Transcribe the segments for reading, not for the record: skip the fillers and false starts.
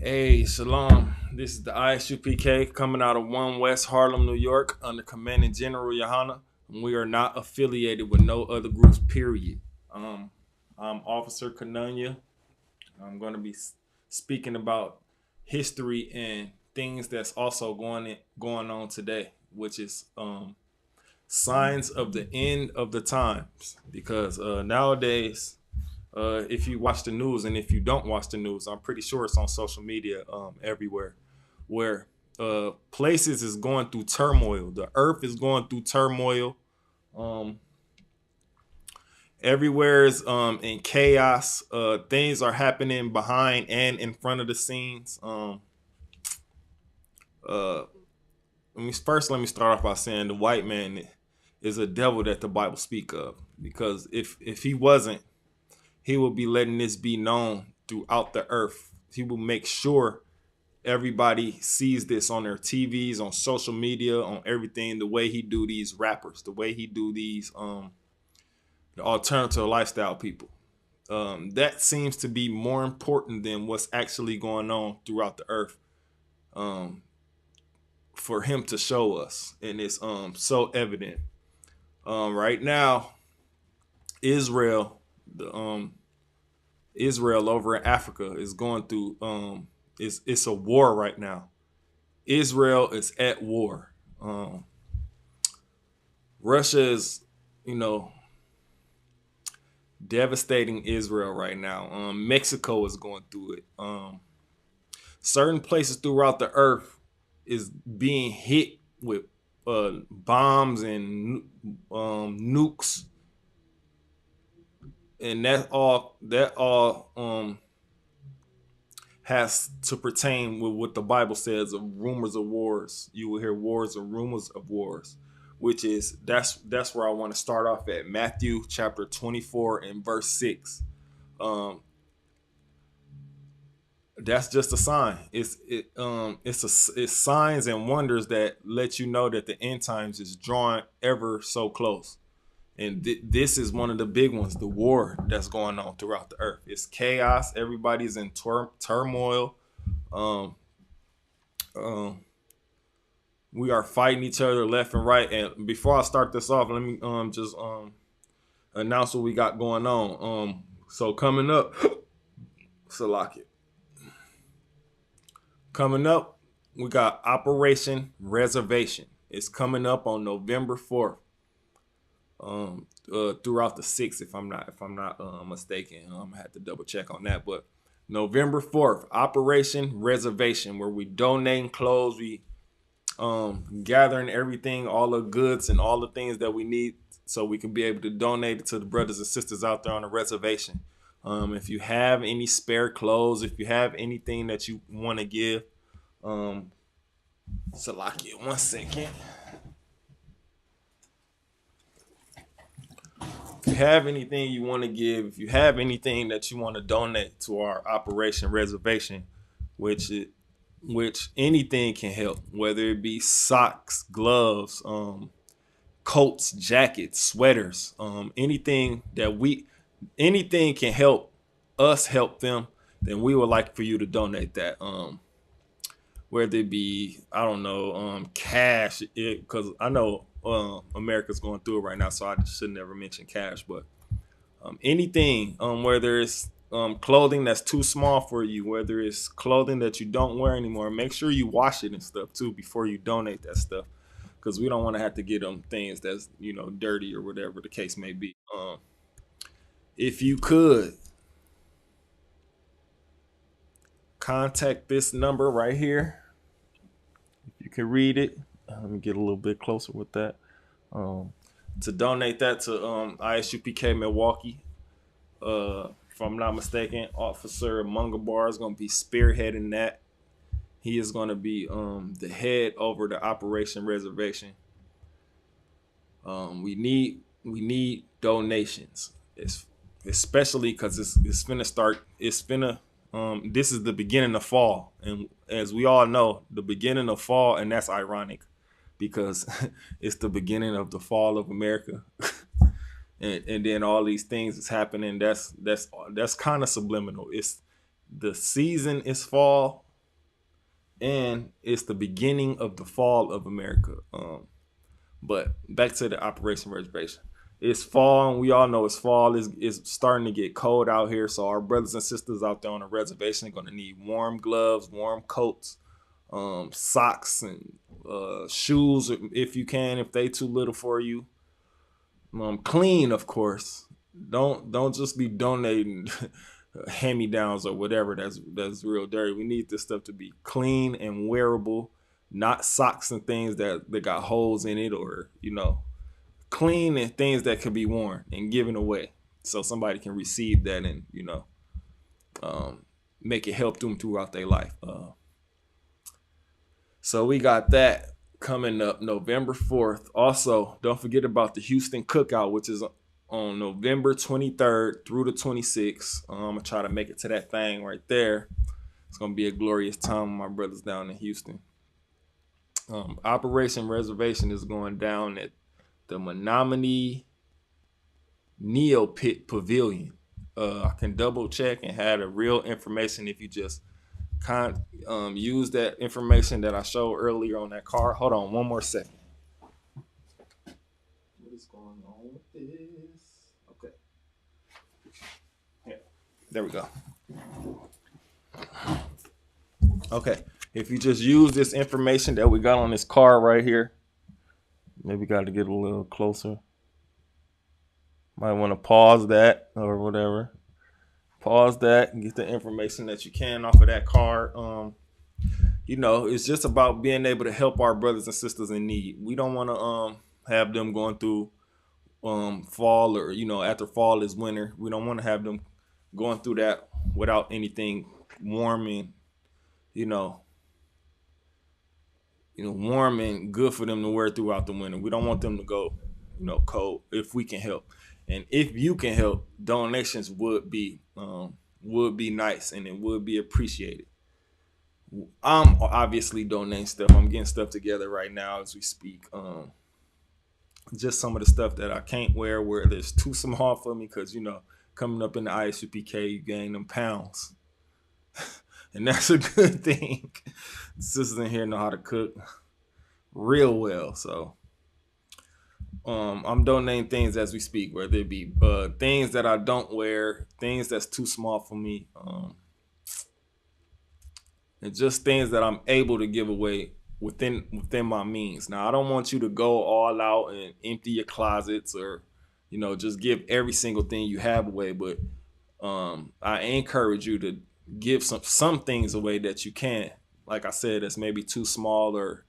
Hey, Shalom. This is the Isupk coming out of 1 West Harlem, New York, under Commanding General Yohana. We are not affiliated with no other groups, period. Um, I'm Officer Kananya. I'm going to be speaking about history and things that's also going on today, which is signs of the end of the times. Because nowadays, if you watch the news and if you don't watch the news, I'm pretty sure it's on social media everywhere, where places is going through turmoil. The earth is going through turmoil. Um, Everywhere is in chaos. Things are happening behind and in front of the scenes. Uh, let me start off by saying the white man is a devil that the Bible speak of, because if he wasn't, he will be letting this be known throughout the earth. He will make sure everybody sees this on their TVs, on social media, on everything. The way he do these rappers, the way he do these the alternative lifestyle people. That seems to be more important than what's actually going on throughout the earth. Um, for him to show us, and it's so evident. Right now, Israel, the Israel over in Africa is going through it's a war right now. Israel is at war. Russia is, you know, devastating Israel right now. Mexico is going through it. Certain places throughout the earth is being hit with bombs and nukes, and that all has to pertain with what the Bible says of rumors of wars. You will hear wars and rumors of wars, which is that's where I want to start off at. Matthew chapter 24 and verse 6. Um, that's just a sign. It's signs and wonders that let you know that the end times is drawing ever so close. And this is one of the big ones, the war that's going on throughout the earth. It's chaos. Everybody's in turmoil. Um, um, we are fighting each other left and right. And before I start this off, let me just announce what we got going on. So coming up, Salaki. Coming up, we got Operation Reservation. It's coming up on November 4th. Throughout the 6th, if I'm not mistaken. I had to double check on that, but November 4th, Operation Reservation, where we donating clothes, we gathering everything, all the goods and all the things that we need, so we can be able to donate it to the brothers and sisters out there on the reservation. If you have any spare clothes, if you have anything that you want to give, Salakia, 1 second. If you have anything you want to give, if you have anything that you want to donate to our Operation Reservation, which anything can help, whether it be socks, gloves, coats, jackets, sweaters, anything can help us help them, then we would like for you to donate that. Whether it be, I don't know, cash, because I know America's going through it right now, so I should never mention cash, but anything, whether it's clothing that's too small for you, whether it's clothing that you don't wear anymore, make sure you wash it and stuff too before you donate that stuff, because we don't want to have to get them things that's, dirty or whatever the case may be. If you could contact this number right here, if you can read it, let me get a little bit closer with that. To donate that to Isupk Milwaukee. If I'm not mistaken, Officer Mungabar is going to be spearheading that. He is going to be the head over the Operation Reservation. We need donations. Especially because it's finna start. This is the beginning of fall, and as we all know, the beginning of fall, and that's ironic because it's the beginning of the fall of America. And then all these things is happening. That's kind of subliminal. It's the season is fall, and it's the beginning of the fall of America. But back to the Operation Reservation. It's fall, and we all know it's fall. It's starting to get cold out here. So our brothers and sisters out there on the reservation are going to need warm gloves, warm coats, socks, and shoes if you can. If they too little for you, clean, of course. Don't just be donating hand me downs or whatever. That's real dirty. We need this stuff to be clean and wearable, not socks and things that got holes in it, or clean and things that could be worn and given away, so somebody can receive that and make it help them throughout their life. So we got that coming up November 4th. Also, don't forget about the Houston Cookout, which is on November 23rd through the 26th. I'm gonna try to make it to that thing right there. It's gonna be a glorious time with my brothers down in Houston. Operation Reservation is going down at the Menominee Neopit Pavilion. I can double check and have the real information if you just use that information that I showed earlier on that card. Hold on one more second. What is going on with this? Okay. Yeah, there we go. Okay. If you just use this information that we got on this card right here, maybe got to get a little closer. Might want to pause that or whatever. Pause that and get the information that you can off of that card. It's just about being able to help our brothers and sisters in need. We don't want to have them going through fall, or after fall is winter. We don't want to have them going through that without anything warm and warm and good for them to wear throughout the winter. We don't want them to go cold if we can help. And if you can help, donations would be nice, and it would be appreciated. I'm obviously donating stuff. I'm getting stuff together right now as we speak. Just some of the stuff that I can't wear where it's too small for me, because coming up in the Isupk, you gain them pounds, and that's a good thing. The sisters in here know how to cook real well, so. I'm donating things as we speak, whether it be things that I don't wear, things that's too small for me, and just things that I'm able to give away within my means. Now, I don't want you to go all out and empty your closets, or just give every single thing you have away, but I encourage you to give some things away that you can. Like I said, that's maybe too small, or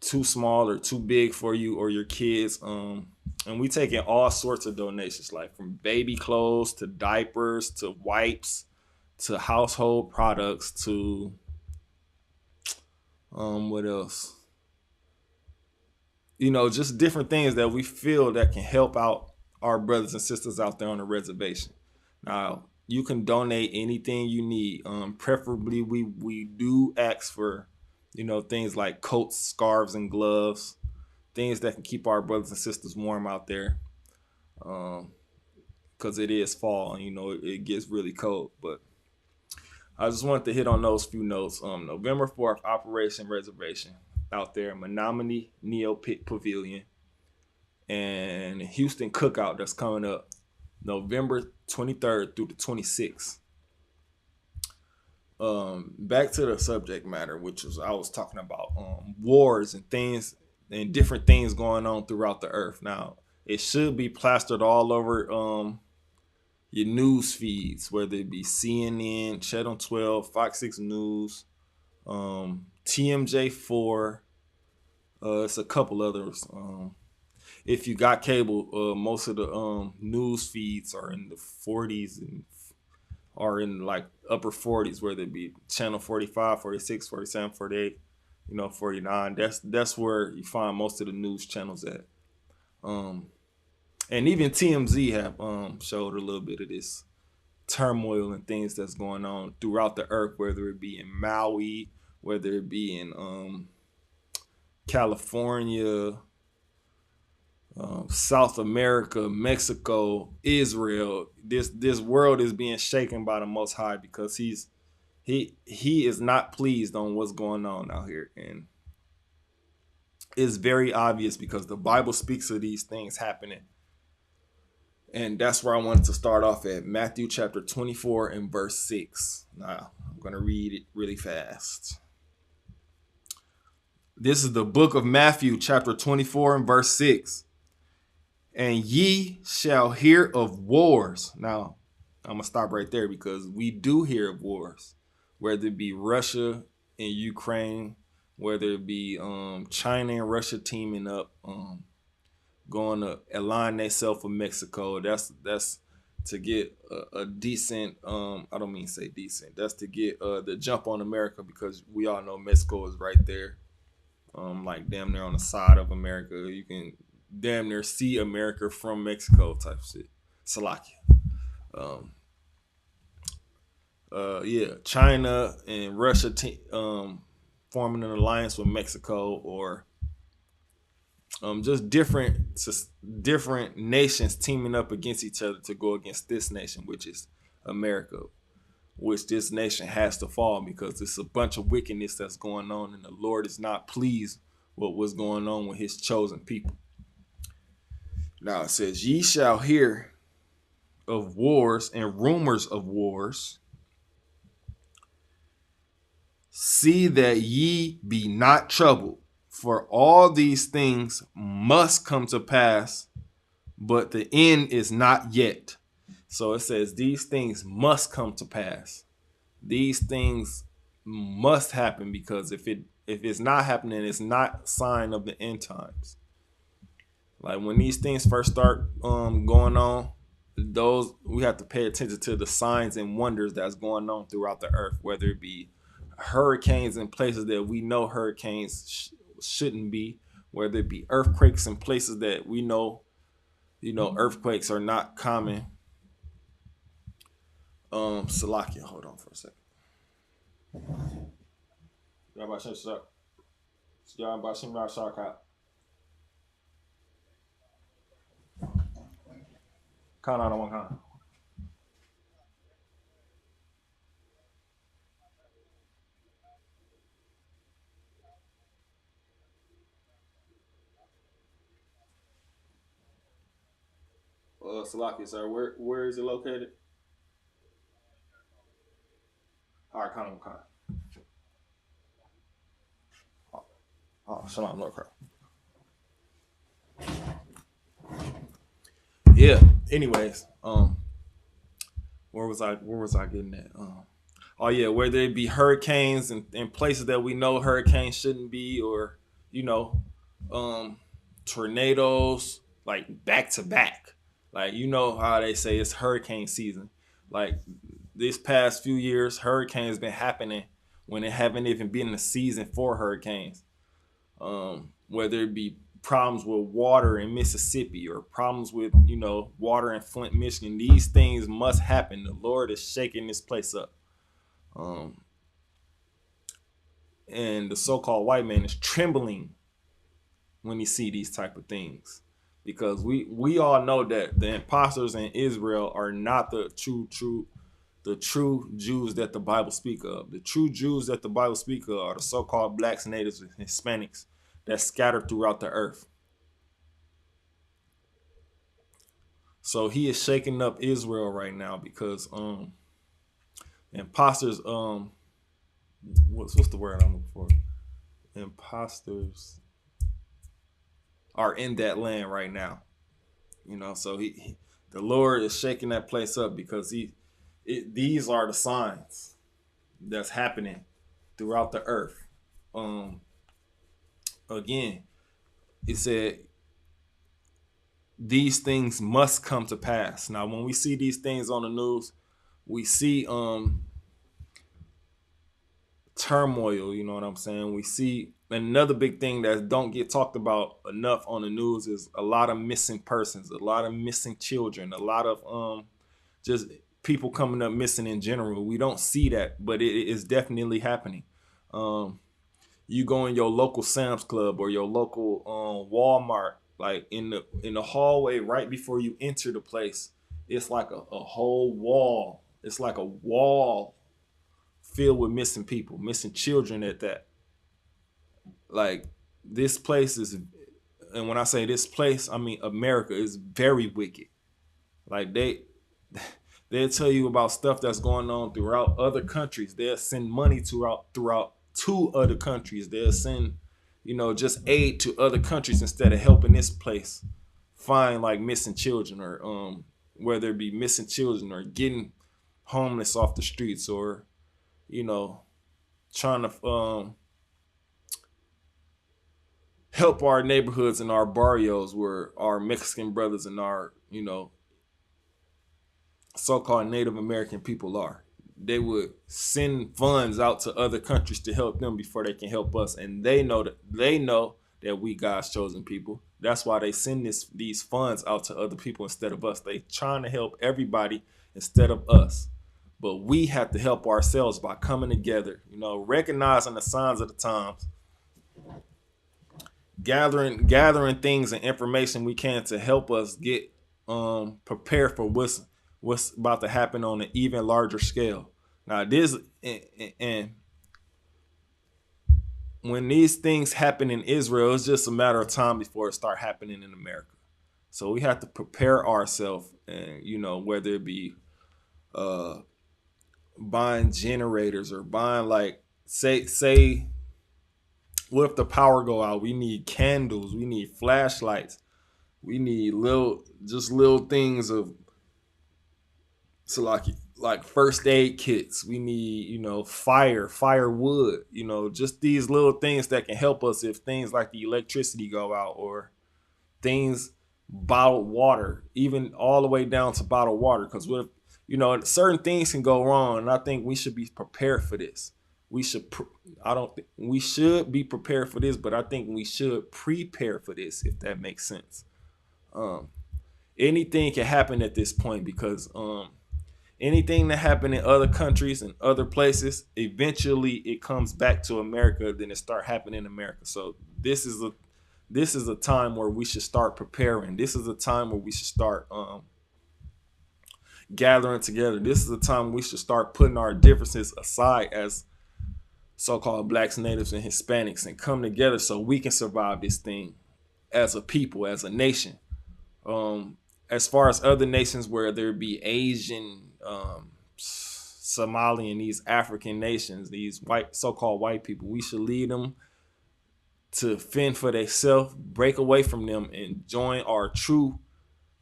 too small or too big for you or your kids. And we taking all sorts of donations, like from baby clothes to diapers to wipes to household products to what else? Just different things that we feel that can help out our brothers and sisters out there on the reservation. Now, you can donate anything you need. Preferably, we do ask for things like coats, scarves, and gloves, things that can keep our brothers and sisters warm out there, because it is fall and it gets really cold. But I just wanted to hit on those few notes. November 4th, Operation Reservation out there, Menominee Neopit Pavilion, and Houston Cookout that's coming up November 23rd through the 26th. Back to the subject matter, which was I was talking about wars and things and different things going on throughout the earth. Now, it should be plastered all over your news feeds, whether it be CNN, Channel 12, Fox 6 News, TMJ4. It's a couple others. If you got cable, most of the news feeds are in the 40s and are in like upper 40s, whether it be channel 45, 46, 47, 48, 49. That's where you find most of the news channels at. And even TMZ have showed a little bit of this turmoil and things that's going on throughout the earth, whether it be in Maui, whether it be in California, South America, Mexico, Israel. This world is being shaken by the Most High because he is not pleased on what's going on out here, and it's very obvious because the Bible speaks of these things happening. And that's where I wanted to start off at Matthew chapter 24 and verse 6. Now, I'm going to read it really fast. This is the book of Matthew chapter 24 and verse 6. And ye shall hear of wars. Now, I'm going to stop right there because we do hear of wars, whether it be Russia and Ukraine, whether it be China and Russia teaming up, going to align themselves with Mexico. That's to get a decent, I don't mean to say decent, that's to get the jump on America, because we all know Mexico is right there, like damn near on the side of America. You can damn near see America from Mexico type shit. Slovakia. Yeah, China and Russia forming an alliance with Mexico, or just different nations teaming up against each other to go against this nation, which is America, which this nation has to fall because it's a bunch of wickedness that's going on, and the Lord is not pleased with what's going on with his chosen people. Now it says, ye shall hear of wars and rumors of wars. See that ye be not troubled, for all these things must come to pass, but the end is not yet. So it says these things must come to pass. These things must happen, because if it's not happening, it's not a sign of the end times. Like when these things first start going on, those we have to pay attention to the signs and wonders that's going on throughout the earth, whether it be hurricanes in places that we know hurricanes shouldn't be, whether it be earthquakes in places that we know, earthquakes are not common. Salakia, hold on for a second. Salakia, sir, where is it located? All right, kind of. Oh, shalom, Lord Christ. Yeah. Anyways, where was I getting at? Oh yeah, whether it be hurricanes in places that we know hurricanes shouldn't be, or tornadoes like back to back. Like how they say it's hurricane season. Like this past few years, hurricanes been happening when it haven't even been the season for hurricanes. Whether it be problems with water in Mississippi or problems with water in Flint, Michigan, these things must happen. The Lord is shaking this place up, and the so-called white man is trembling when he see these type of things, because we all know that the imposters in Israel are not the true Jews that the Bible speak of. The true Jews that the Bible speak of are the so-called blacks, natives, and Hispanics that's scattered throughout the earth. So he is shaking up Israel right now because imposters, what's the word I'm looking for? Imposters are in that land right now. So the Lord is shaking that place up because these are the signs that's happening throughout the earth. Again, it said these things must come to pass. Now, when we see these things on the news, we see turmoil, you know what I'm saying? We see another big thing that don't get talked about enough on the news is a lot of missing persons, a lot of missing children, a lot of just people coming up missing in general. We don't see that, but it is definitely happening. You go in your local Sam's Club or your local Walmart, Like in the hallway right before you enter the place, it's like a whole wall. It's like a wall filled with missing people, missing children at that. Like this place is, and when I say this place, I mean America is very wicked. Like they'll tell you about stuff that's going on throughout other countries. They'll send money throughout to other countries. They'll send, just aid to other countries instead of helping this place find like missing children, or whether it be missing children or getting homeless off the streets, or you know trying to help our neighborhoods and our barrios where our Mexican brothers and our so-called Native American people are. They would send funds out to other countries to help them before they can help us, and they know that we God's chosen people. That's why they send these funds out to other people instead of us. They trying to help everybody instead of us. But we have to help ourselves by coming together, recognizing the signs of the times, gathering things and information we can to help us get prepared for what's about to happen on an even larger scale. Now this and when these things happen in Israel, it's just a matter of time before it start happening in America. So we have to prepare ourselves, and whether it be uh, buying generators or buying, like, say what if the power go out? We need candles, we need flashlights, we need little things of, so like first aid kits. We need, firewood, just these little things that can help us if things like the electricity go out, or things, bottled water, even all the way down to bottled water. Because what if, certain things can go wrong, and I think we should be prepared for this. We should. I don't think we should be prepared for this, but I think we should prepare for this, if that makes sense. Um, Anything can happen at this point, because anything that happened in other countries and other places, eventually it comes back to America, then it start happening in America. So this is a time where we should start preparing. This is a time where we should start gathering together. This is a time we should start putting our differences aside as so-called blacks, natives, and Hispanics, and come together so we can survive this thing as a people, as a nation. As far as other nations, where there be Asian, Somali, and these African nations, these white, so-called white people, we should lead them to fend for themselves, break away from them, and join our true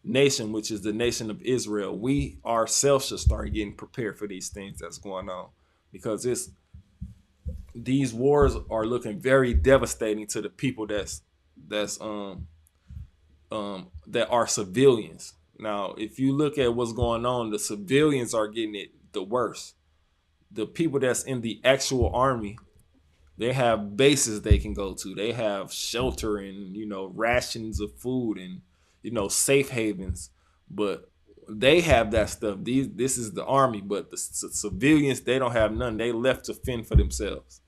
nation, which is the nation of Israel. We ourselves should start getting prepared for these things that's going on, because these wars are looking very devastating to the people that are civilians. Now, if you look at what's going on, the civilians are getting it the worst. The people that's in the actual army, they have bases they can go to. They have shelter and rations of food and safe havens. But they have that stuff. This is the army, but the civilians, they don't have none. They left to fend for themselves.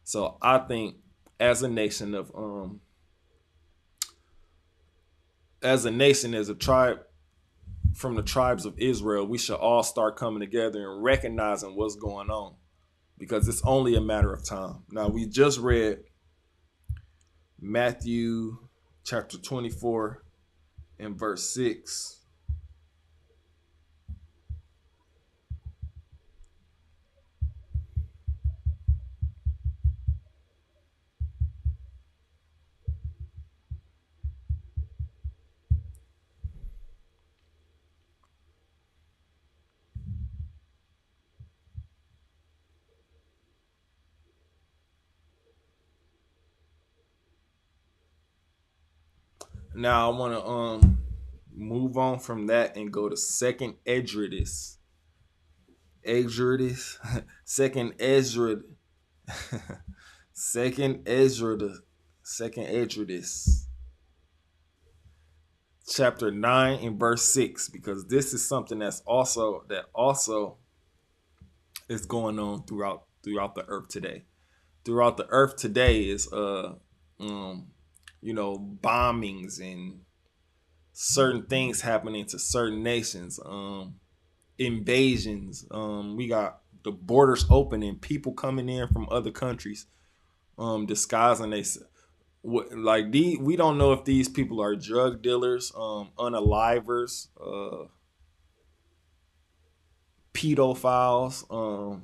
So I think as a nation, as a tribe from the tribes of Israel, we should all start coming together and recognizing what's going on, because it's only a matter of time. Now, we just read Matthew chapter 24 and verse 6. Now I want to move on from that and go to second Edridis. Edridis, second Ezra, second Ezra, second Edridis, chapter 9 and verse 6, because this is something that also is going on throughout the earth today. Throughout the earth today is um bombings and certain things happening to certain nations, invasions. We got the borders open and people coming in from other countries, disguising they like we don't know if these people are drug dealers, unalivers, pedophiles,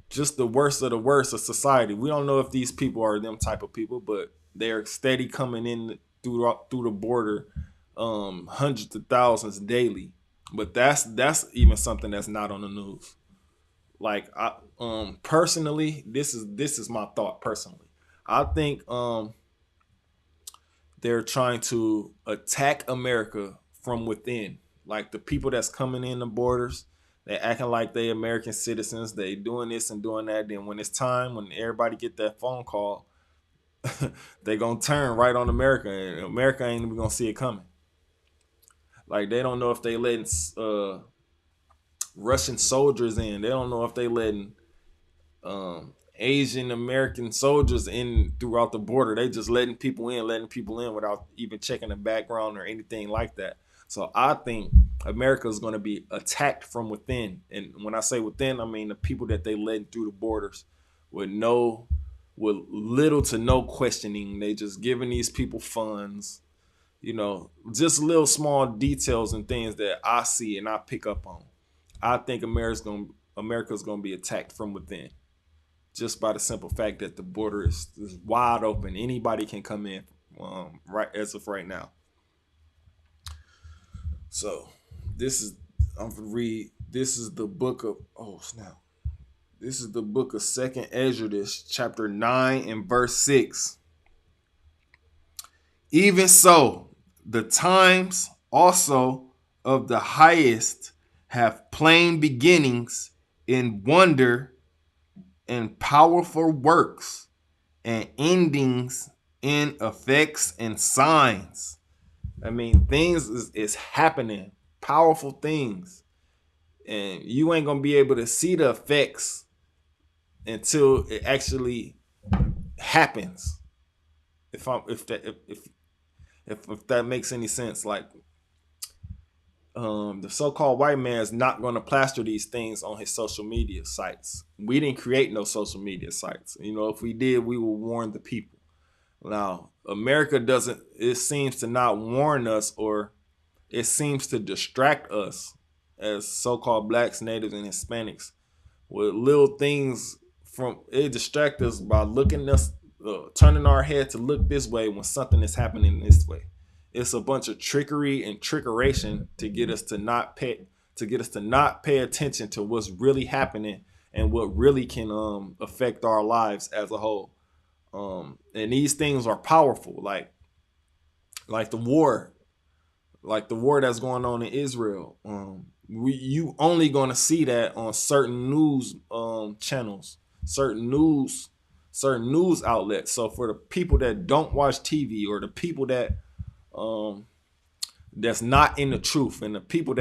just the worst of the worst of society. We don't know if these people are them type of people, but they're steady coming in through the border, hundreds of thousands daily. But that's even something that's not on the news. Like I personally, this is my thought personally. I think they're trying to attack America from within. Like the people that's coming in the borders, they acting like they American citizens. They doing this and doing that. Then when it's time, when everybody get that phone call, they gonna turn right on America, and America ain't even gonna see it coming. Like they don't know if they letting Russian soldiers in. They don't know if they letting Asian American soldiers in throughout the border. They just letting people in without even checking the background or anything like that. So I think America is going to be attacked from within, and when I say within, I mean the people that they let through the borders with little to no questioning. They just giving these people funds, just little small details and things that I see and I pick up on. I think America's gonna be attacked from within, just by the simple fact that the border is wide open. Anybody can come in, right as of right now. So this is I'm gonna read. This is the book of snap. This is the book of Second Esdras, chapter 9 and verse 6. Even so, the times also of the highest have plain beginnings in wonder and powerful works, and endings in effects and signs. I mean, things is happening, powerful things, and you ain't gonna be able to see the effects until it actually happens. If that makes any sense, like the so-called white man is not going to plaster these things on his social media sites. We didn't create no social media sites. If we did, we would warn the people. Now, America doesn't, it seems to not warn us, or it seems to distract us as so-called blacks, natives, and Hispanics with little things. It distracts us by turning our head to look this way when something is happening this way. It's a bunch of trickery and trickeration to get us to not pay attention to what's really happening and what really can affect our lives as a whole. And these things are powerful, like the war, that's going on in Israel. You only going to see that on certain news channels, certain news outlets. So for the people that don't watch TV, or the people that's not in the truth, and the people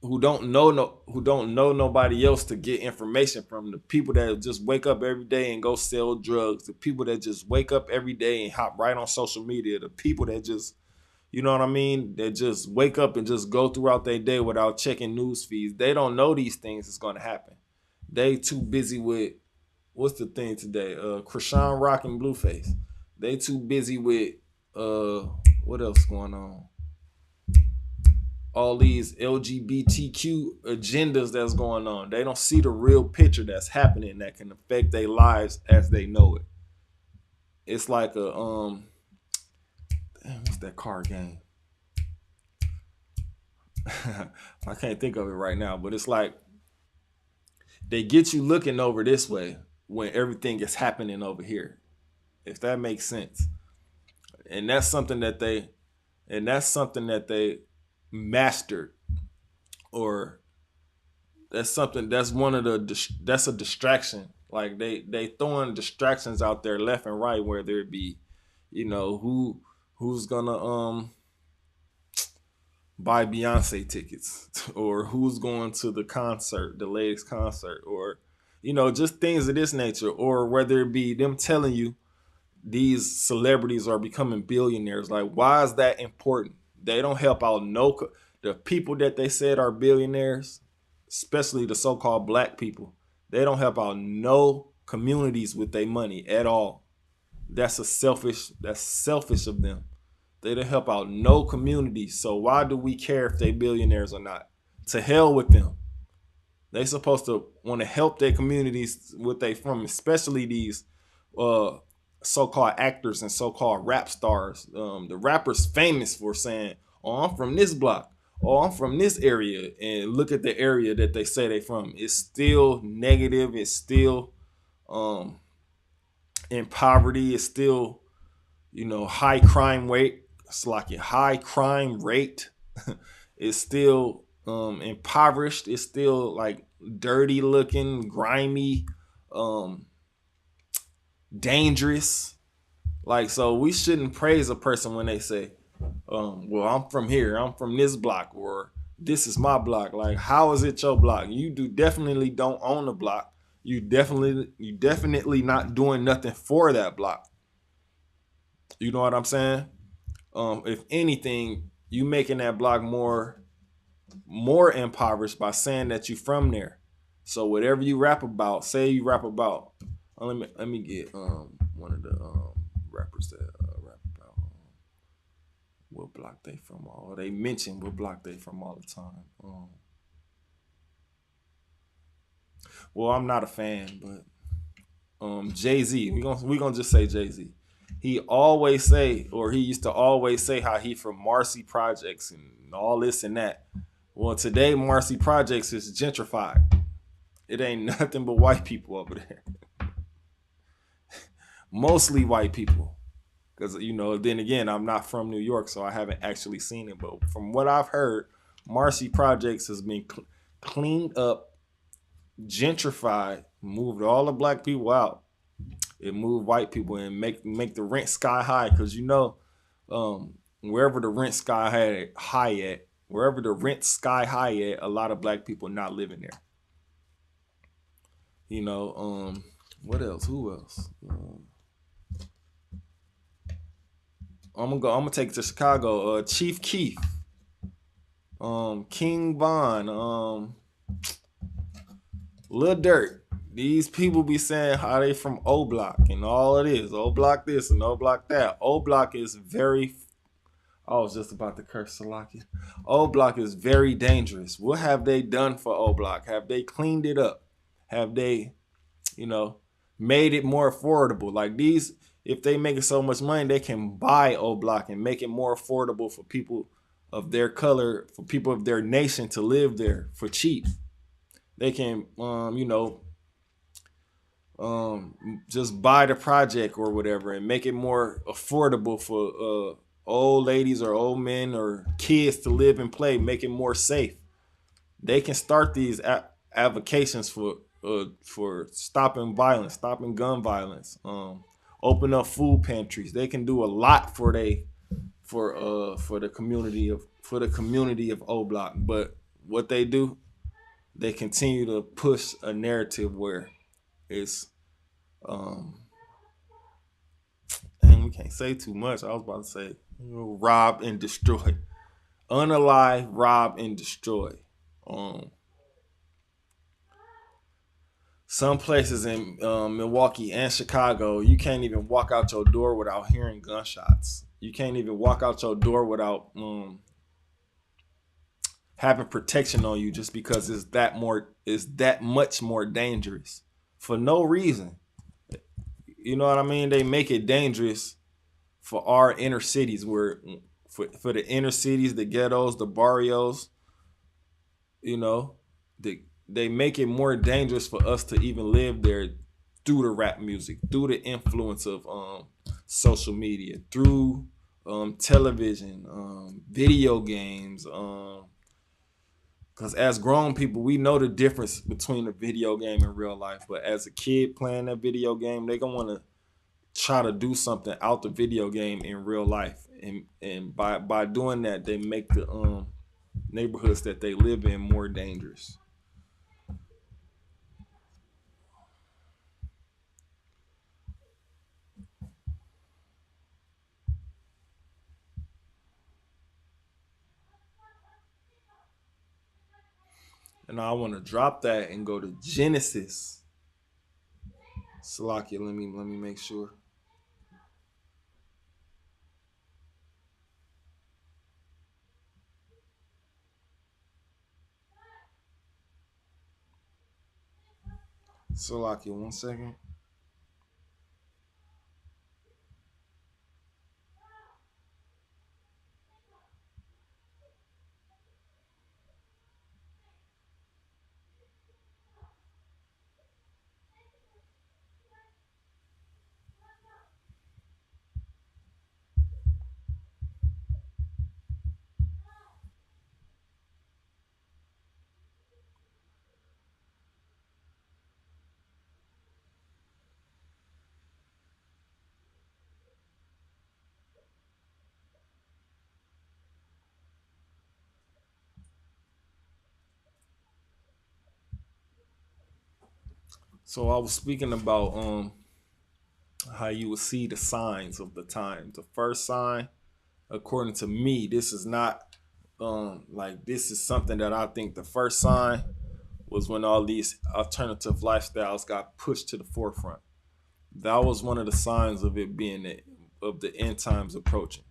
who don't know nobody else to get information from, the people that just wake up every day and go sell drugs, the people that just wake up every day and hop right on social media, the people that just, you know what I mean, that just wake up and just go throughout their day without checking news feeds. They don't know these things is going to happen. They too busy with, what's the thing today, Krishan Rock and Blueface. They too busy with what else going on, all these LGBTQ agendas that's going on. They don't see the real picture that's happening that can affect their lives as they know it. It's like what's that card game? I can't think of it right now, but it's like they get you looking over this way when everything is happening over here, if that makes sense. And that's something that they mastered, or that's a distraction. Like they throwing distractions out there left and right, whether it be, who's gonna buy Beyonce tickets, or who's going to the latest concert, or just things of this nature, or whether it be them telling you these celebrities are becoming billionaires. Like, why is that important? They don't help out the people that they said are billionaires, especially the so-called black people. They don't help out no communities with their money at all. That's selfish of them. They don't help out no communities. So why do we care if they billionaires or not? To hell with them. They supposed to want to help their communities what they from, especially these uh, so-called actors and so-called rap stars. The rappers famous for saying, "Oh, I'm from this block. Oh, I'm from this area," and look at the area that they say they from. It's still negative. It's still um, in poverty. It's still high crime rate. It's like a high crime rate. It's still impoverished. It's still like dirty looking, grimy, um, dangerous. Like, so we shouldn't praise a person when they say, well, I'm from here, I'm from this block, or this is my block. Like, how is it your block? You definitely don't own the block. You definitely not doing nothing for that block. You know what I'm saying? If anything, you making that block more impoverished by saying that you from there. So whatever you rap about, say you rap about. Let me get one of the rappers that rap about what block they from. All they mention what block they from all the time. Well, I'm not a fan, but Jay-Z. We gonna just say Jay-Z. He used to always say how he from Marcy Projects and all this and that. Well, today Marcy Projects is gentrified. It ain't nothing but white people over there. Mostly white people. Because, then again, I'm not from New York, so I haven't actually seen it. But from what I've heard, Marcy Projects has been cleaned up, gentrified, moved all the black people out. It moved white people and make the rent sky high. Because, wherever the rent sky high at, a lot of black people not living there. What else? Who else? I'm gonna take it to Chicago. Chief Keef, King Von, Lil Durk. These people be saying how they from O Block and all it is. O Block this and O Block that. O Block is very. I was just about to curse Salaki. O Block is very dangerous. What have they done for O Block? Have they cleaned it up? Have they, made it more affordable? Like these, if they make so much money, they can buy O Block and make it more affordable for people of their color, for people of their nation to live there for cheap. They can, just buy the project or whatever and make it more affordable for old ladies or old men or kids to live and play. Make it more safe. They can start these advocations for stopping violence, stopping gun violence. Open up food pantries. They can do a lot for the community of O Block. But what they do, they continue to push a narrative where it's and we can't say too much. I was about to say rob and destroy, unalive, rob and destroy. Some places in Milwaukee and Chicago, you can't even walk out your door without hearing gunshots. You can't even walk out your door without having protection on you, just because it's that much more dangerous for no reason. You know what I mean? They make it dangerous for our inner cities, where for the inner cities, the ghettos, the barrios. They make it more dangerous for us to even live there through the rap music, through the influence of social media, through television, video games. Because as grown people, we know the difference between a video game and real life. But as a kid playing that video game, they gonna want to try to do something out the video game in real life, and by doing that, they make the neighborhoods that they live in more dangerous. And I want to drop that and go to Genesis. Salakia, let me make sure. Salakia, 1 second. So I was speaking about how you would see the signs of the time. The first sign, according to me, this is not like this is something that I think the first sign was when all these alternative lifestyles got pushed to the forefront. That was one of the signs of it being of the end times approaching.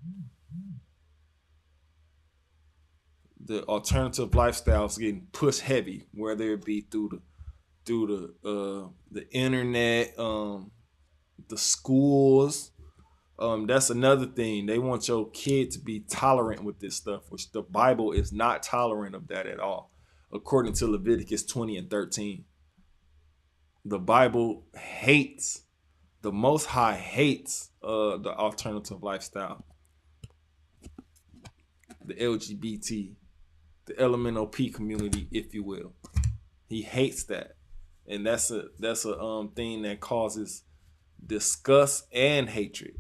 The alternative lifestyles getting pushed heavy, whether it be through the internet, the schools. That's another thing. They want your kid to be tolerant with this stuff, which the Bible is not tolerant of that at all, according to Leviticus 20 and 13. The Bible hates, the Most High hates the alternative lifestyle, the LGBT, the LMNOP community, if you will. He hates that, and that's a thing that causes disgust and hatred.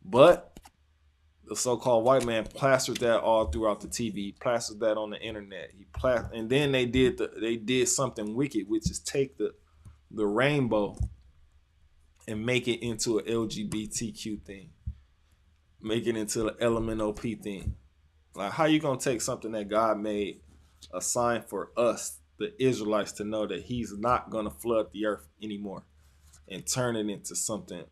But the so-called white man plastered that all throughout the TV, plastered that on the internet. And then they did something wicked, which is take the rainbow and make it into an LGBTQ thing, make it into an LMNOP thing. Like, how you gonna take something that God made a sign for us, the Israelites, to know that He's not gonna flood the earth anymore, and turn it into something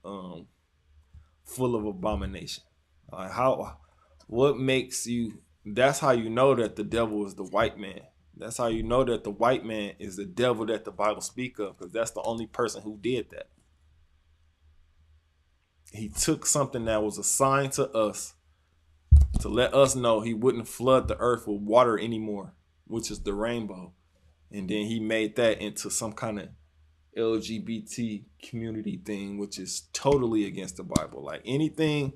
full of abomination? Like, how? What makes you? That's how you know that the devil is the white man. That's how you know that the white man is the devil that the Bible speak of, because that's the only person who did that. He took something that was assigned to us to let us know He wouldn't flood the earth with water anymore, which is the rainbow, and then He made that into some kind of LGBT community thing, which is totally against the Bible. Like, anything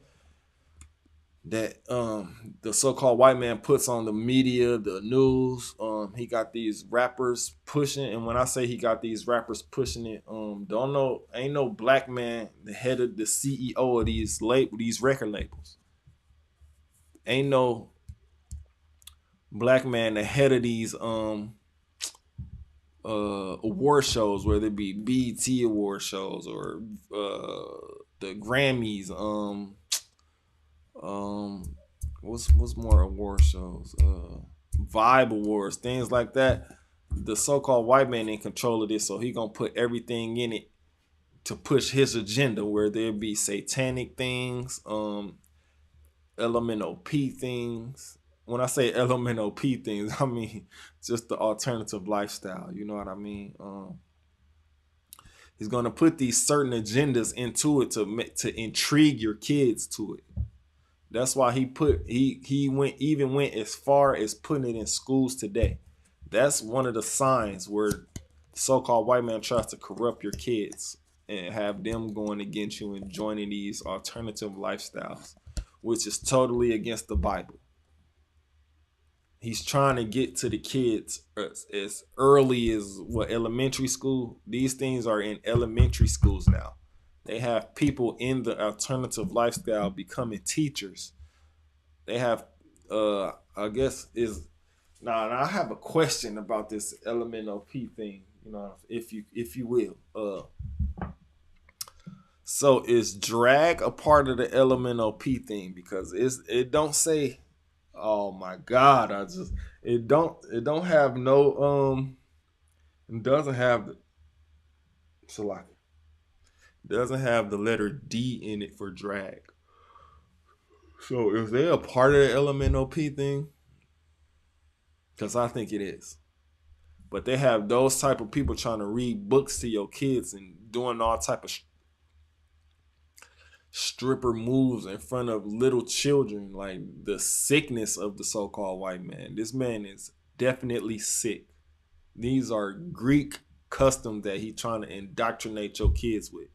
that the so-called white man puts on the media, the news, he got these rappers pushing. And when I say he got these rappers pushing it, don't know, ain't no black man the head of the CEO of these record labels. Ain't no black man the head of these award shows, whether it be BET award shows or the Grammys, what's more award shows, Vibe Awards, things like that. The so-called white man in control of this, so he gonna put everything in it to push his agenda, where there be satanic things, LMNOP things. When I say LMNOP things, I mean just the alternative lifestyle. You know what I mean? He's gonna put these certain agendas into it to intrigue your kids to it. That's why he went as far as putting it in schools today. That's one of the signs where the so-called white man tries to corrupt your kids and have them going against you and joining these alternative lifestyles, which is totally against the Bible. He's trying to get to the kids as early as elementary school. These things are in elementary schools now. They have people in the alternative lifestyle becoming teachers. They have, I guess, is now. I have a question about this LMNOP thing. You know, if you will. So is drag a part of the LMNOP thing? Because it don't say Oh my God! It don't have no it Salaki doesn't have the letter D in it for drag. So is they a part of the LMNOP thing? Because I think it is. But they have those type of people trying to read books to your kids and doing all type of stripper moves in front of little children. Like the sickness of the so-called white man. This man is definitely sick. These are Greek customs that he trying to indoctrinate your kids with.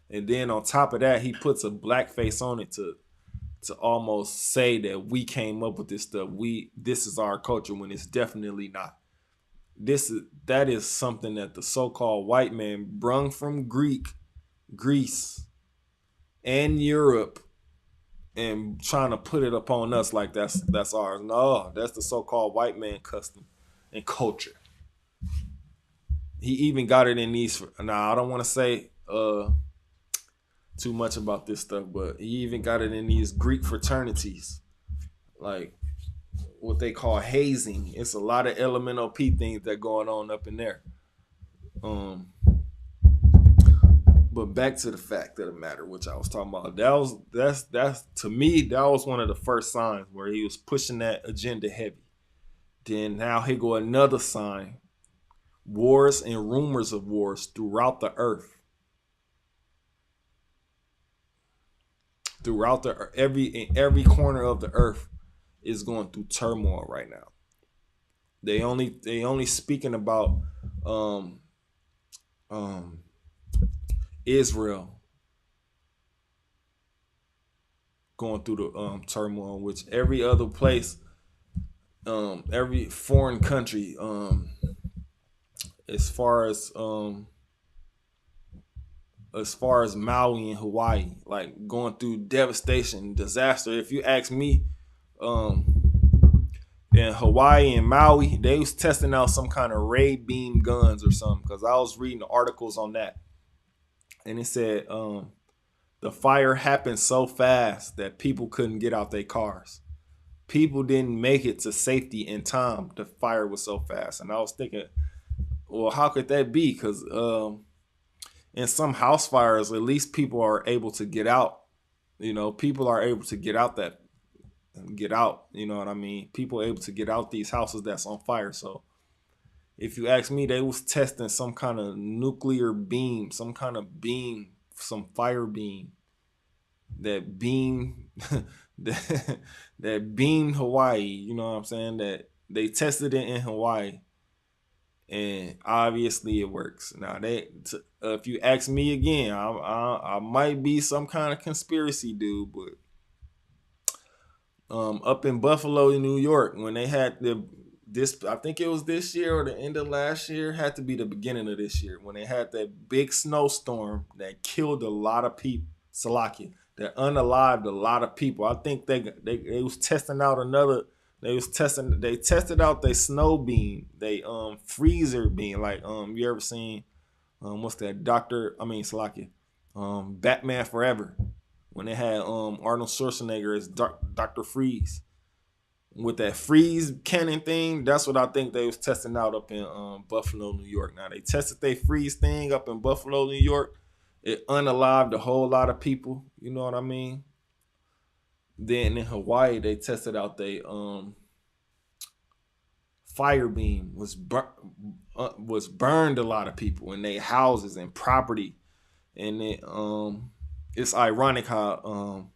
And then on top of that, he puts a black face on it to almost say that we came up with this stuff. This is our culture when it's definitely not. That is something that the so-called white man brung from Greece, and Europe, and trying to put it upon us like that's ours. No, that's the so-called white man custom and culture. He even got it in these. Now I don't want to say too much about this stuff, but he even got it in these Greek fraternities, like what they call hazing. It's a lot of LMNOP things that going on up in there. But back to the fact of the matter, which I was talking about. That's to me, that was one of the first signs where he was pushing that agenda heavy. Then now here go another sign: wars and rumors of wars throughout the earth. Throughout every corner of the earth is going through turmoil right now. They only speaking about Israel going through the turmoil, which every other place, every foreign country, as far as Maui and Hawaii, like going through devastation, disaster. If you ask me, in Hawaii and Maui, they was testing out some kind of ray beam guns or something, because I was reading the articles on that, and it said the fire happened so fast that people couldn't get out their cars. People didn't make it to safety in time. The fire was so fast, and I was thinking, well, how could that be? Because in some house fires, at least people are able to get out. People are able to get out. You know what I mean? People are able to get out these houses that's on fire. So if you ask me, they was testing some kind of nuclear beam, some kind of beam, some fire beam that beam that beamed Hawaii. You know what I'm saying? That they tested it in Hawaii, and obviously it works. Now, if you ask me again, I might be some kind of conspiracy dude, but up in Buffalo, New York, when they had I think it was this year or the end of last year, had to be the beginning of this year, when they had that big snowstorm that killed a lot of people, that unalived a lot of people. I think they was testing out they tested out their snow beam, they freezer beam, like you ever seen what's that, Batman Forever, when they had Arnold Schwarzenegger as Dr. Freeze with that freeze cannon thing. That's what I think they was testing out up in Buffalo, New York. Now, they tested their freeze thing up in Buffalo, New York. It unalived a whole lot of people. You know what I mean? Then in Hawaii, they tested out their fire beam was burned a lot of people in their houses and property. And it's ironic how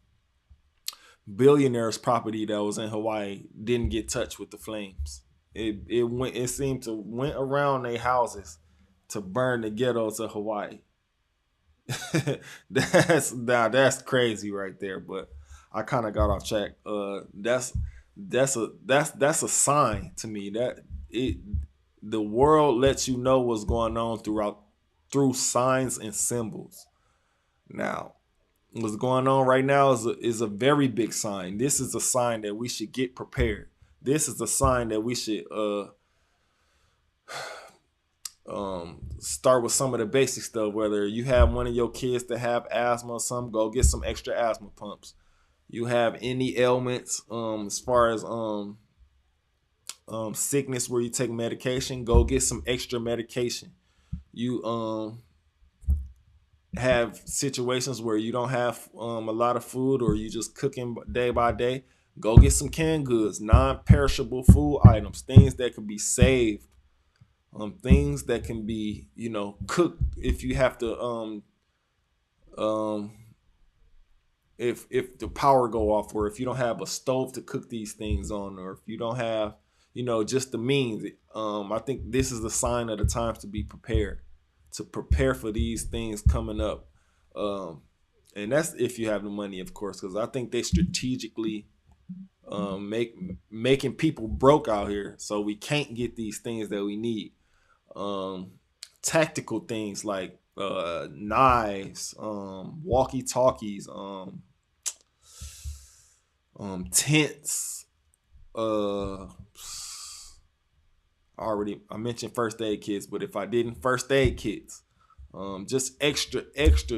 billionaires' property that was in Hawaii didn't get touched with the flames. It seemed to went around their houses to burn the ghettos of Hawaii. That's crazy right there. But I kind of got off track. That's a sign to me that the world lets you know what's going on through signs and symbols. Now, what's going on right now is a very big sign. This is a sign that we should get prepared. This is a sign that we should start with some of the basic stuff. Whether you have one of your kids that have asthma or something, go get some extra asthma pumps. you have any ailments, as far as sickness where you take medication, go get some extra medication. You have situations where you don't have a lot of food, or you just cooking day by day, go get some canned goods, non-perishable food items, things that can be saved, things that can be, cooked if you have to, um, if the power go off, or if you don't have a stove to cook these things on, or if you don't have, just the means. I think this is the sign of the times to be prepared, to prepare for these things coming up. And that's if you have the money, of course, because I think they strategically making people broke out here, so we can't get these things that we need. Tactical things like knives, walkie talkies, tents. I mentioned first aid kits, but if I didn't, first aid kits. Just extra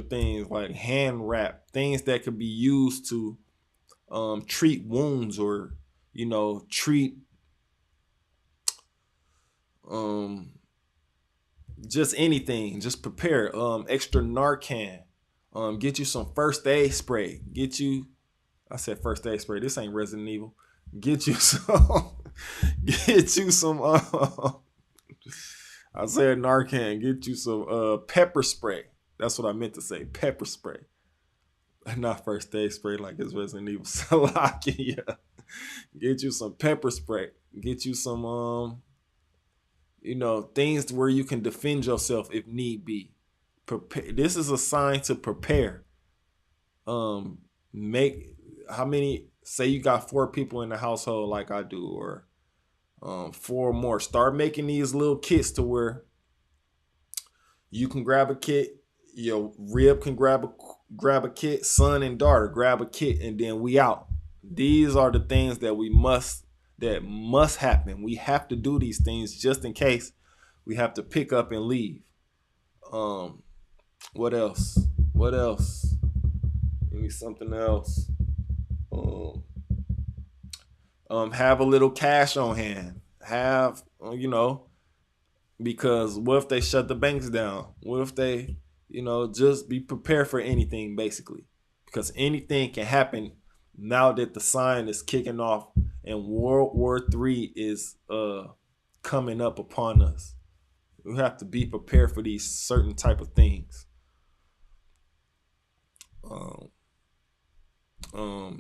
things like hand wrap, things that could be used to treat wounds, or treat just anything. Just prepare. Extra Narcan. Get you some first aid spray. I said first aid spray. This ain't Resident Evil. Get you some. Get you some. I said Narcan. Get you some pepper spray. That's what I meant to say. Pepper spray. Not first aid spray like it's Resident Evil. Salakia. Get you some pepper spray. Get you some things where you can defend yourself if need be. Prepare. This is a sign to prepare. Make how many? Say you got 4 people in the household, like I do, or 4 more. Start making these little kits to where you can grab a kit. Your rib can grab a kit. Son and daughter grab a kit, and then we out. These are the things that must happen. We have to do these things just in case we have to pick up and leave. What else? Give me something else. Have a little cash on hand. Have, because what if they shut the banks down? What if they, just be prepared for anything, basically, because anything can happen now that the sign is kicking off and World War III is coming up upon us. We have to be prepared for these certain type of things.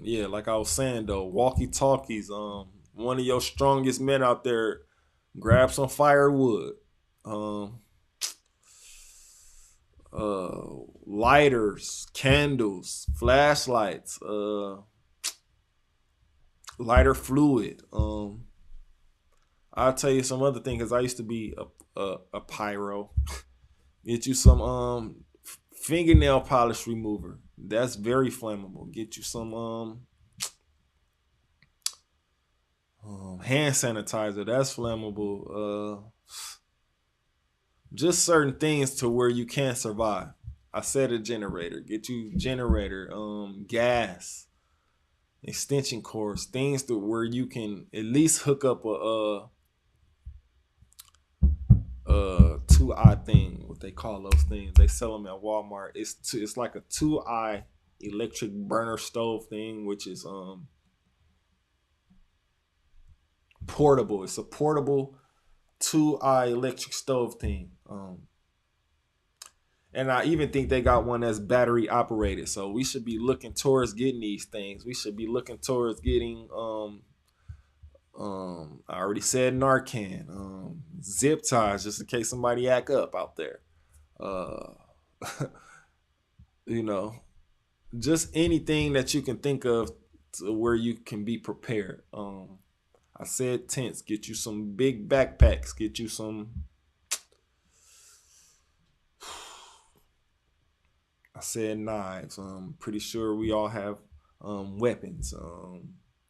Yeah, like I was saying though, walkie talkies. One of your strongest men out there, grab some firewood. Lighters, candles, flashlights, lighter fluid. I'll tell you some other thing, because I used to be a pyro. Get you some fingernail polish remover. That's very flammable. Get you some hand sanitizer. That's flammable. Just certain things to where you can't survive. I said a generator. Get you generator, gas, extension cords, things to where you can at least hook up a 2-eye thing. What they call those things? They sell them at Walmart. It's like a 2-eye electric burner stove thing, which is portable. It's a portable 2-eye electric stove thing. And I even think they got one that's battery operated. So we should be looking towards getting these things. We should be looking towards getting I already said Narcan, zip ties, just in case somebody act up out there. Just anything that you can think of to where you can be prepared. I said tents. Get you some big backpacks. Get you some. I said knives. I'm pretty sure we all have weapons.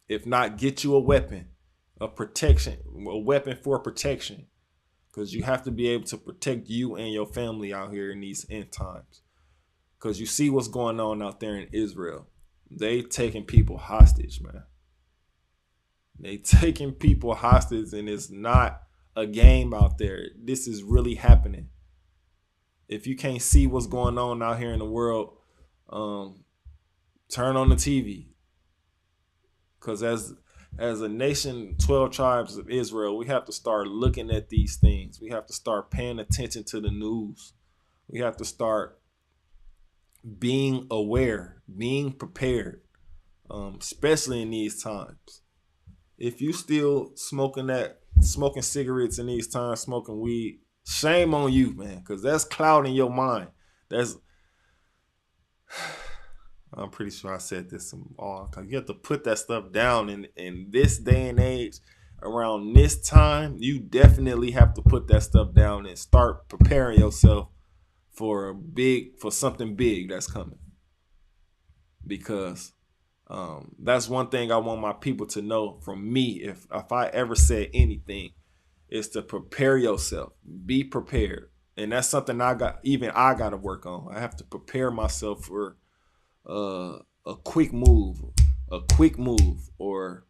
If not, get you a weapon, a weapon for protection, because you have to be able to protect you and your family out here in these end times. Because you see what's going on out there in Israel. They taking people hostage, man. They taking people hostage, and it's not a game out there. This is really happening. If you can't see what's going on out here in the world, um, turn on the TV. Because as a nation, 12 tribes of Israel, we have to start looking at these things. We have to start paying attention to the news. We have to start being aware, being prepared, especially in these times. If you still smoking cigarettes in these times, smoking weed, shame on you, man, because that's clouding your mind. That's I'm pretty sure I said this all. Cause you have to put that stuff down in this day and age. Around this time, you definitely have to put that stuff down and start preparing yourself for something big that's coming. Because that's one thing I want my people to know from me. If I ever said anything, is to prepare yourself. Be prepared, and that's something I got to work on. I have to prepare myself for a quick move, or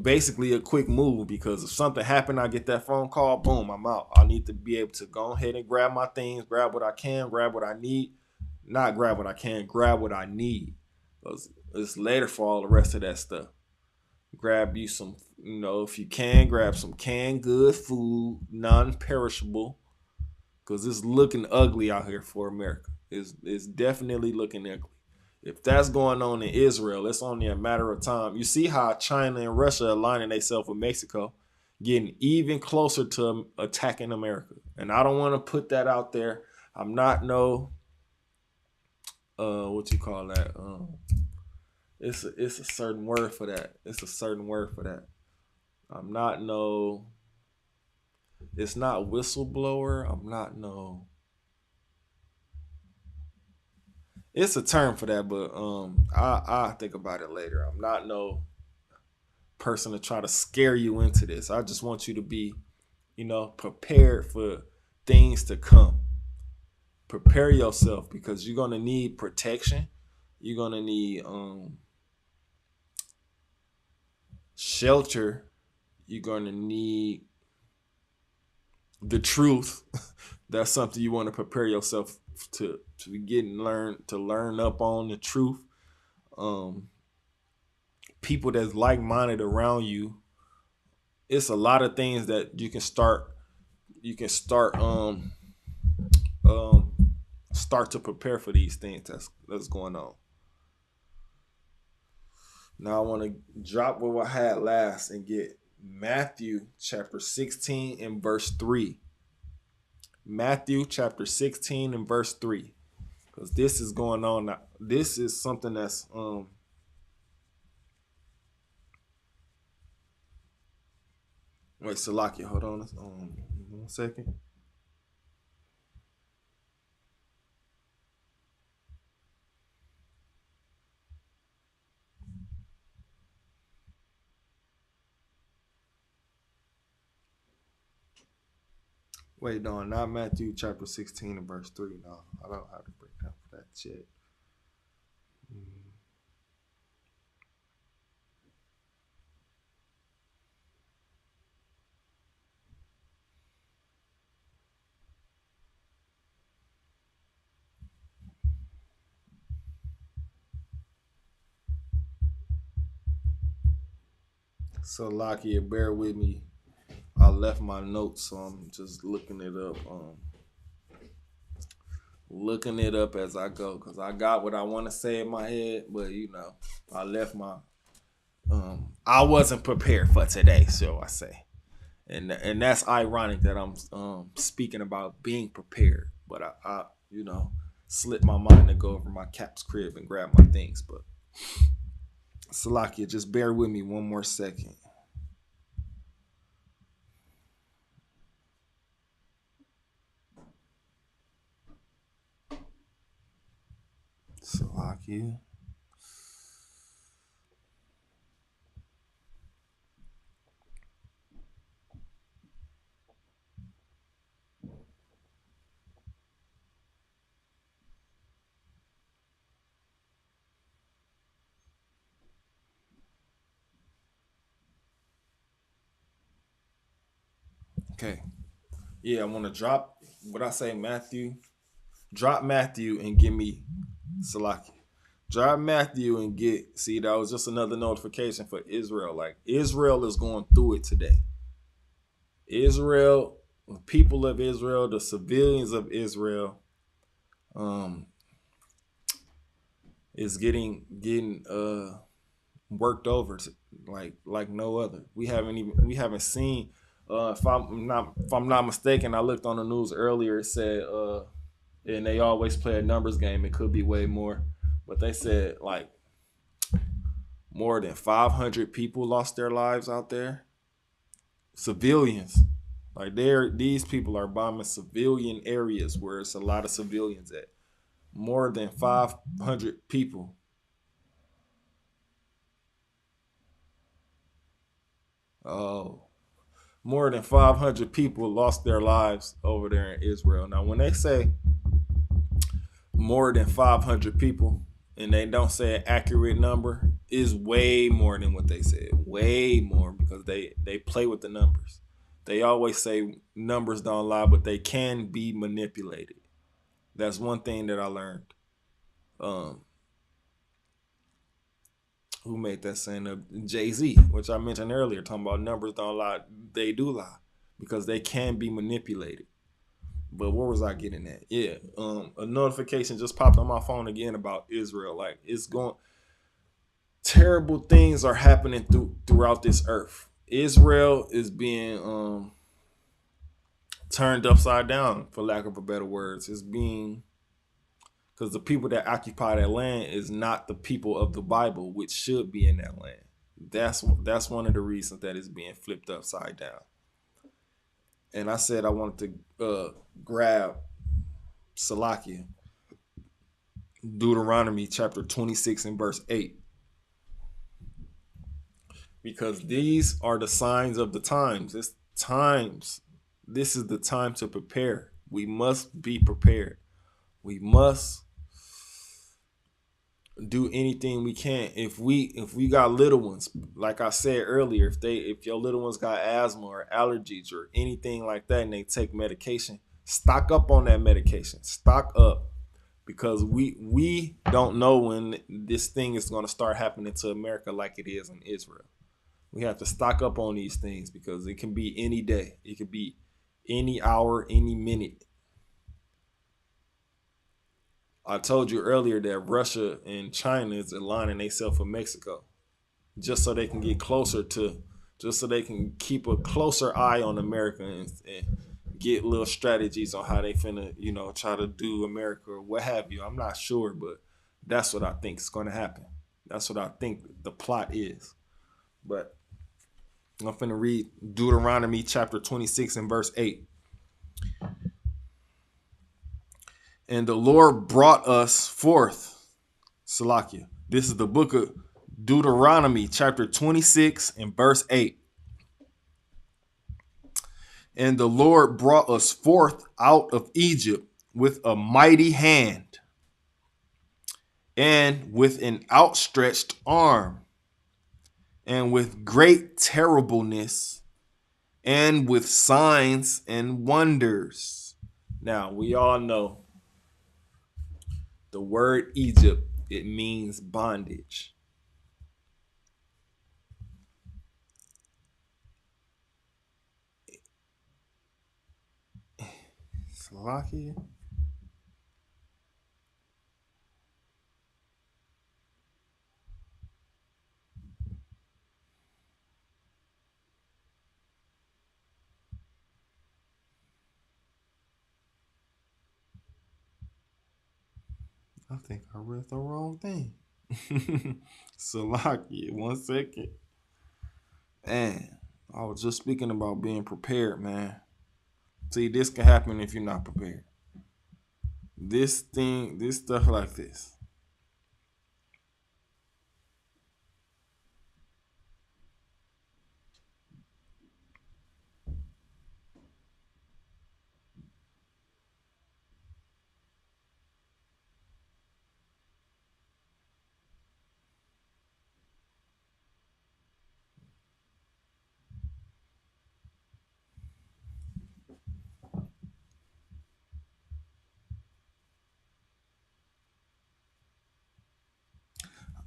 basically a quick move. Because if something happened, I get that phone call, boom, I'm out. I need to be able to go ahead and grab my things, grab what I can, grab what I need. Not grab what I can, grab what I need. Because it's later for all the rest of that stuff. Grab you some, if you can, grab some canned good food, non-perishable. Because it's looking ugly out here for America. It's definitely looking ugly. If that's going on in Israel, it's only a matter of time. You see how China and Russia are aligning themselves with Mexico, getting even closer to attacking America. And I don't want to put that out there. I'm not no, what you call that? It's a certain word for that. It's a certain word for that. I'm not no. It's not whistleblower. I'm not no. It's a term for that, but I think about it later. I'm not no person to try to scare you into this. I just want you to be, prepared for things to come. Prepare yourself because you're gonna need protection. You're gonna need shelter. You're gonna need the truth. That's something you want to prepare yourself to get and learn up on the truth. Um, People that's like minded around you. It's a lot of things that you can start. You can um start to prepare for these things that's going on. Now I want to drop what I had last and get Matthew chapter 16 and verse 3. Matthew chapter 16 and verse 3. Because this is going on now. This is something that's wait, Salakia, hold on 1 second. Wait, no, not Matthew chapter 16 and verse 3. No, I don't have to break down for that shit. So Lakia, bear with me. I left my notes, so I'm just looking it up. Looking it up as I go, cause I got what I want to say in my head, but I left my. I wasn't prepared for today, so I say, and that's ironic that I'm speaking about being prepared, but I slipped my mind to go over my cap's crib and grab my things, but Salakia, just bear with me 1 more second. Salakia. Okay. Yeah, I want to drop what I say, Matthew. Drop Matthew and give me Salaki. Drop Matthew and get. See, that was just another notification for Israel. Like Israel is going through it today. Israel, the people of Israel, the civilians of Israel, um, is getting worked over to, like no other. We haven't seen. If I'm not mistaken, I looked on the news earlier. It said, and they always play a numbers game. It could be way more, but they said like more than 500 people lost their lives out there. Civilians, like these people are bombing civilian areas where it's a lot of civilians at. More than 500 people. Oh, more than 500 people lost their lives over there in Israel. Now, when they say more than 500 people and they don't say an accurate number, is way more than what they said. Way more, because they play with the numbers. They always say numbers don't lie, but they can be manipulated. That's one thing that I learned. Um, who made that saying? Jay-Z, which I mentioned earlier, talking about numbers don't lie. They do lie because they can be manipulated. But where was I getting at? Yeah, a notification just popped on my phone again about Israel. Like it's going, terrible things are happening throughout this earth. Israel is being turned upside down, for lack of a better words. It's being, because the people that occupy that land is not the people of the Bible, which should be in that land. That's one of the reasons that it's being flipped upside down. And I said I wanted to grab Salakia, Deuteronomy chapter 26 and verse 8. Because these are the signs of the times. It's times. This is the time to prepare. We must be prepared. We must do anything we can. If we got little ones, like I said earlier, if your little ones got asthma or allergies or anything like that and they take medication, stock up on that medication. Stock up, because we don't know when this thing is going to start happening to America like it is in Israel. We have to stock up on these things because it can be any day. It could be any hour, any minute. I told you earlier that Russia and China is aligning themselves with Mexico just so they can get closer to, just so they can keep a closer eye on America and get little strategies on how they finna, try to do America or what have you. I'm not sure, but that's what I think is going to happen. That's what I think the plot is. But I'm finna read Deuteronomy chapter 26 and verse 8. And the Lord brought us forth. Salakia. This is the book of Deuteronomy chapter 26 and verse 8. And the Lord brought us forth out of Egypt with a mighty hand and with an outstretched arm and with great terribleness and with signs and wonders. Now, we all know the word Egypt, it means bondage. Slovakia? I think I read the wrong thing. Salakia, 1 second. Man, I was just speaking about being prepared, man. See, this can happen if you're not prepared. This stuff like this.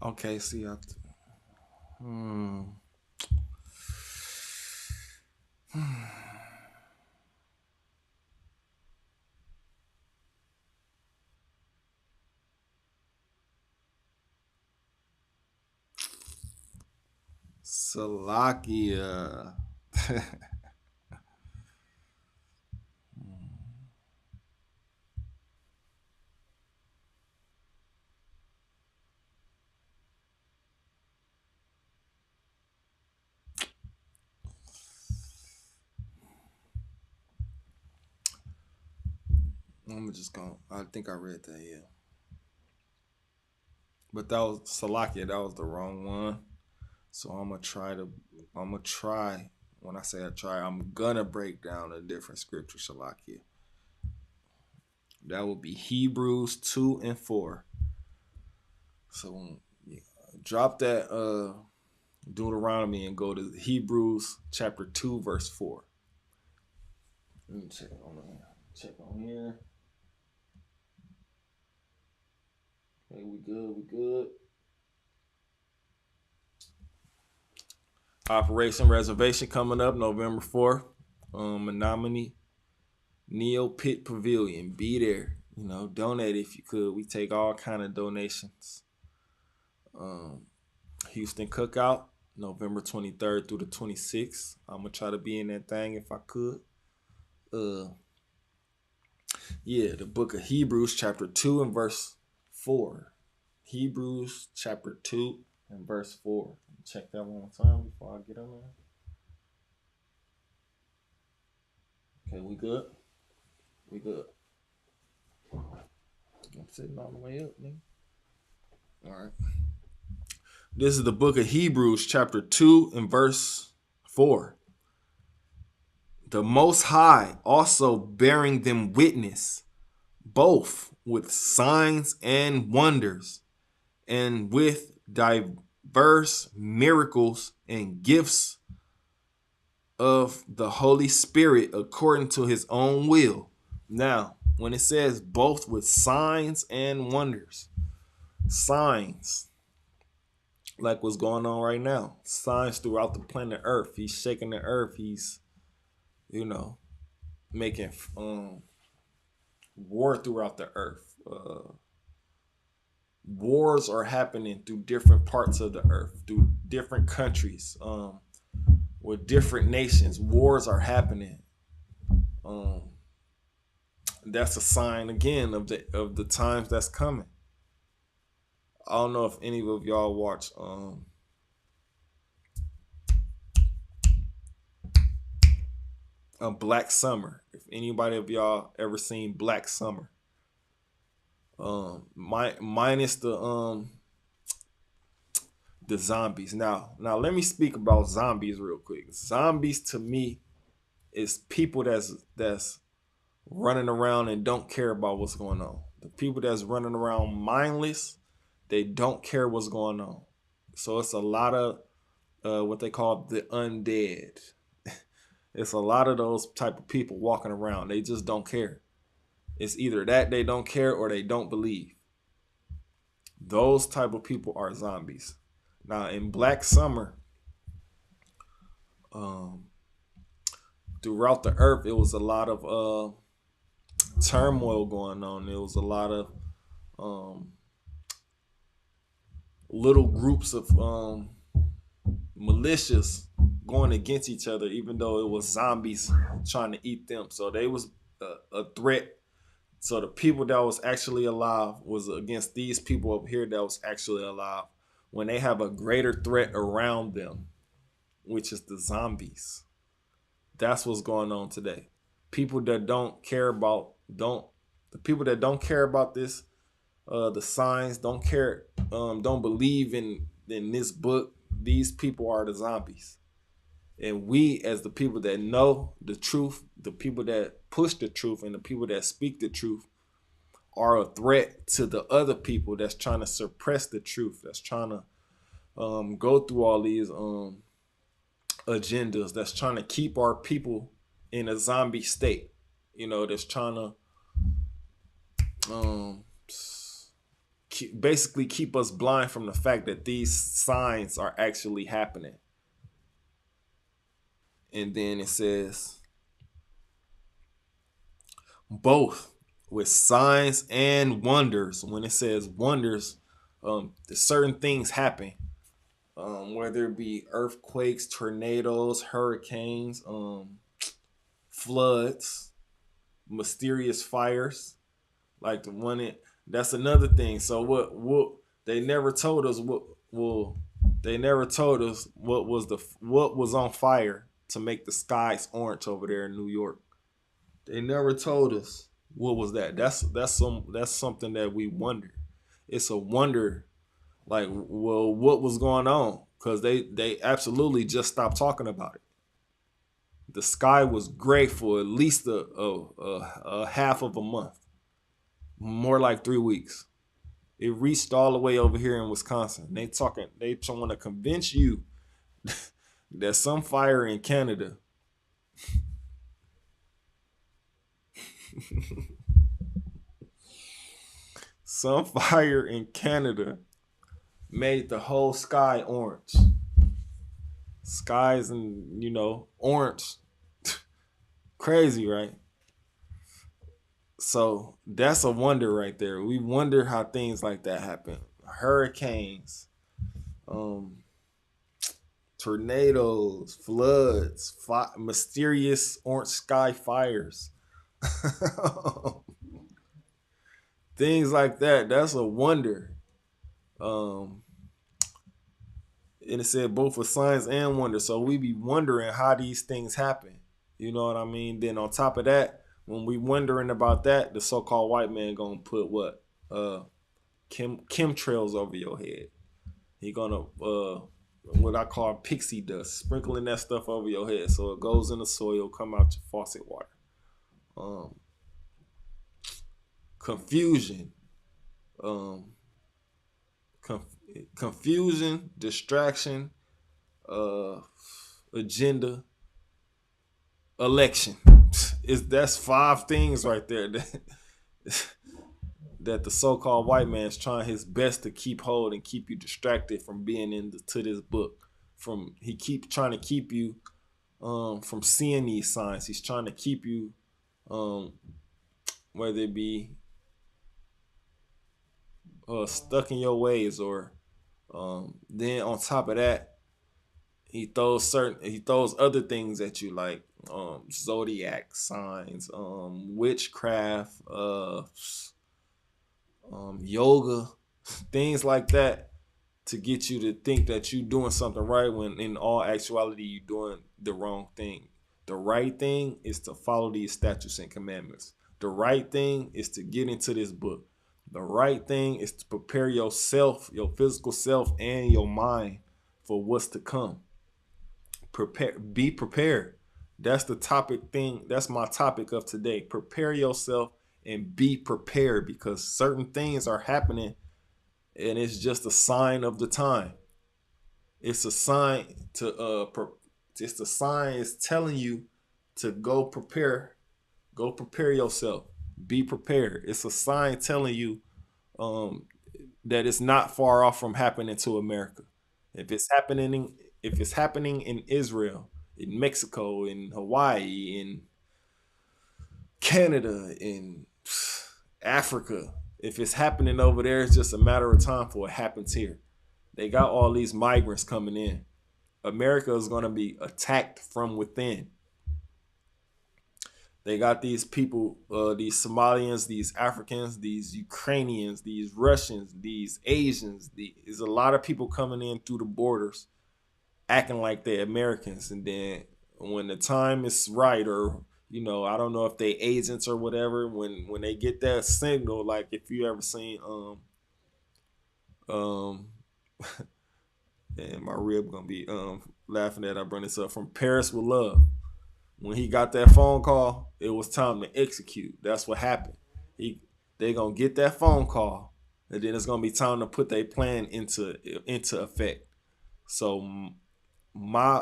Okay, see, hmm. Salakia. I'm just going. I think I read that. Yeah, but that was Salakia. That was the wrong one. So I'm gonna try to. I'm gonna try. When I say I try, I'm gonna break down a different scripture. Salakia. That would be Hebrews 2 and 4. So yeah, drop that Deuteronomy and go to Hebrews chapter 2 verse 4. Let me check on here. Check on here. Okay, we good. We good. Operation Reservation coming up November 4th. Menominee Neo Pit Pavilion. Be there. You know, donate if you could. We take all kind of donations. Houston Cookout, November 23rd through the 26th. I'm gonna try to be in that thing if I could. Yeah, the book of Hebrews, chapter 2 and verse 4. Hebrews chapter 2 and verse 4. Check that one more time before I get on there. Okay, we good? We good. I'm sitting all the way up, nigga. All right. This is the book of Hebrews, chapter 2 and verse 4. The Most High also bearing them witness, both with signs and wonders, and with diverse miracles and gifts of the Holy Spirit according to his own will. Now, when it says both with signs and wonders, signs, like what's going on right now, signs throughout the planet Earth. He's shaking the earth. He's, making war throughout the earth. Wars are happening through different parts of the earth, through different countries, with different nations. Wars are happening. That's a sign again of the times that's coming. I don't know if any of y'all watch Black Summer. If anybody of y'all ever seen Black Summer, minus the zombies. Now let me speak about zombies real quick. Zombies to me is people that's running around and don't care about what's going on. The people that's running around mindless, they don't care what's going on. So it's a lot of what they call the undead. It's a lot of those type of people walking around. They just don't care. It's either that they don't care or they don't believe. Those type of people are zombies. Now in Black Summer, throughout the earth, it was a lot of turmoil going on. There was a lot of little groups of militias going against each other, even though it was zombies trying to eat them. So they was a threat. So the people that was actually alive was against these people up here that was actually alive, when they have a greater threat around them, which is the zombies. That's what's going on today. People that don't care about the people that don't care about this, the signs, don't care, don't believe in this book. These people are the zombies. And we, as the people that know the truth, the people that push the truth, and the people that speak the truth, are a threat to the other people that's trying to suppress the truth, that's trying to go through all these agendas, that's trying to keep our people in a zombie state. That's trying to basically keep us blind from the fact that these signs are actually happening. And then it says both with signs and wonders. When it says wonders, certain things happen, whether it be earthquakes, tornadoes, hurricanes, floods, mysterious fires, like the one it. That's another thing. So what they never told us what well they never told us what was on fire to make the skies orange over there in New York. They never told us what was that. That's something that we wonder. It's a wonder, like, well, what was going on? Because they absolutely just stopped talking about it. The sky was gray for at least a half of a month, more like 3 weeks. It reached all the way over here in Wisconsin. They trying to convince you that some fire in Canada some fire in Canada made the whole sky orange. Skies and orange. Crazy, right? So that's a wonder right there. We wonder how things like that happen. Hurricanes, um, tornadoes, floods, mysterious orange sky fires. Things like that. That's a wonder. Um, and it said both for signs and wonders. So we be wondering how these things happen. You know what I mean? Then on top of that, when we wondering about that, the so-called white man gonna put what? Chemtrails over your head. He gonna what I call pixie dust, sprinkling that stuff over your head so it goes in the soil, come out your faucet water. Um, confusion, um, confusion, distraction, agenda, election. That's 5 things right there that the so-called white man is trying his best to keep hold and keep you distracted from being into this book. He keep trying to keep you from seeing these signs. He's trying to keep you, whether it be stuck in your ways or then on top of that, he throws other things at you like zodiac signs, witchcraft, yoga, things like that to get you to think that you're doing something right when in all actuality you're doing the wrong thing. The right thing is to follow these statutes and commandments. The right thing is to get into this book. The right thing is to prepare yourself, your physical self, and your mind for what's to come. Be prepared. That's the topic thing. That's my topic of today. Prepare yourself and be prepared because certain things are happening and it's just a sign of the time. It's a sign it's a sign. It's telling you to go prepare yourself. Be prepared. It's a sign telling you that it's not far off from happening to America. If it's happening in Israel, in Mexico, in Hawaii, in Canada, in Africa, if it's happening over there, it's just a matter of time for it happens here. They got all these migrants coming in. America is going to be attacked from within. They got these people, these Somalians, these Africans, these Ukrainians, these Russians, these Asians. There's a lot of people coming in through the borders acting like they're Americans. And then when the time is right, or, I don't know if they agents or whatever, when they get that signal, like if you ever seen, and my rib gonna be laughing at I bring this up, from Paris with Love. When he got that phone call, it was time to execute. That's what happened. They gonna get that phone call, and then it's gonna be time to put their plan into effect. So my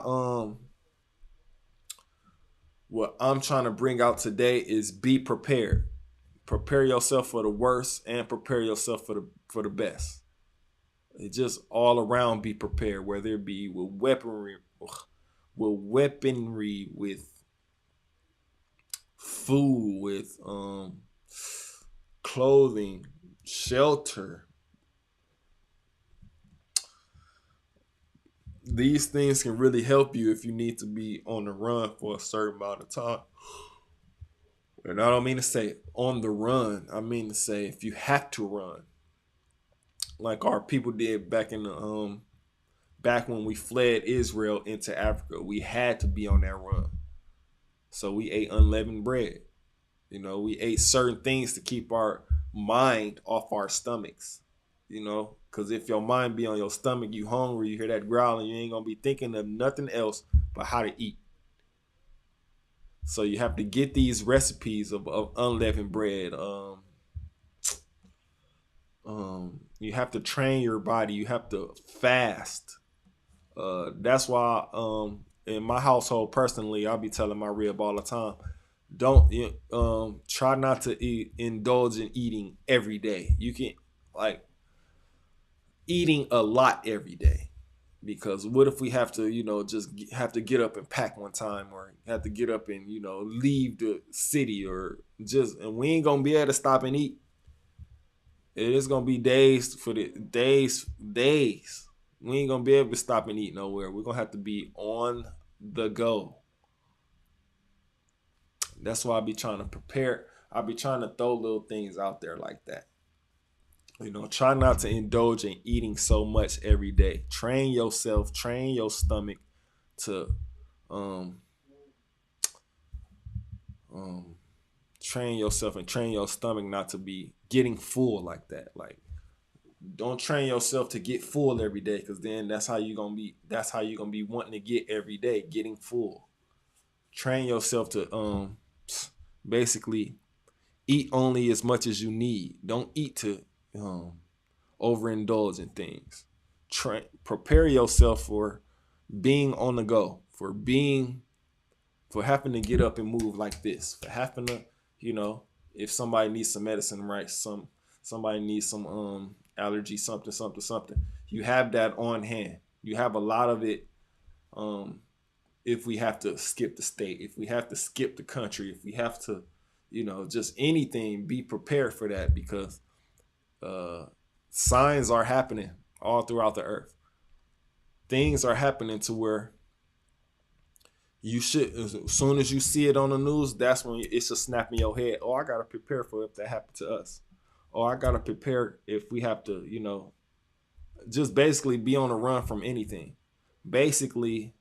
what I'm trying to bring out today is be prepared. prepare yourself for the worst and prepare yourself for the best. It just all around be prepared, whether it be with weaponry, with food, with clothing, shelter. These things can really help you if you need to be on the run for a certain amount of time. And I don't mean to say on the run. I mean to say if you have to run, like our people did back when we fled Israel into Africa. We had to be on that run. So we ate unleavened bread. We ate certain things to keep our mind off our stomachs. Because if your mind be on your stomach, you hungry, you hear that growling, you ain't gonna be thinking of nothing else but how to eat. So you have to get these recipes of unleavened bread. You have to train your body. You have to fast. That's why in my household personally, I'll be telling my rib all the time, don't try not to indulge in eating every day. You can eating a lot every day, because what if we have to just have to get up and pack one time, or have to get up and leave the city, and we ain't gonna be able to stop and eat. It is gonna be days. We ain't gonna be able to stop and eat nowhere. We're gonna have to be on the go. That's why I be trying to prepare. I be trying to throw little things out there like that. Try not to indulge in eating so much every day. Train yourself, train your stomach to train yourself and train your stomach not to be getting full like that. Like, don't train yourself to get full every day, because then that's how you're gonna be wanting to get every day, getting full. Train yourself to basically eat only as much as you need. Don't eat to overindulge in things. Prepare yourself for being on the go, for having to get up and move like this, for having to, if somebody needs some medicine, right? Somebody needs some allergy, something. You have that on hand. You have a lot of it. If we have to skip the state, if we have to skip the country, if we have to, just anything, be prepared for that, because signs are happening all throughout the earth. Things are happening to where you should, as soon as you see it on the news, that's when it should snap in your head. Oh, I gotta prepare for if that happened to us. Or I gotta prepare if we have to, just basically be on the run from anything. Basically,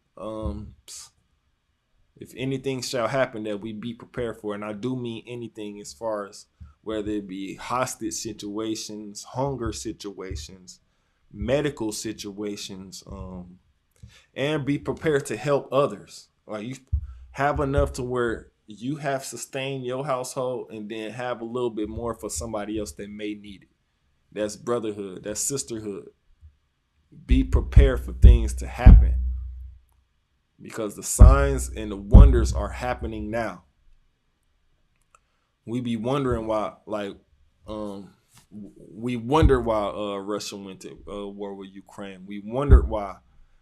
if anything shall happen, that we be prepared for. And I do mean anything, as far as whether it be hostage situations, hunger situations, medical situations, and be prepared to help others. Like, you have enough to where you have sustained your household, and then have a little bit more for somebody else that may need it. That's brotherhood. That's sisterhood. Be prepared for things to happen, because the signs and the wonders are happening now. We be wondering why, we wonder why Russia went to war with Ukraine. We wondered why.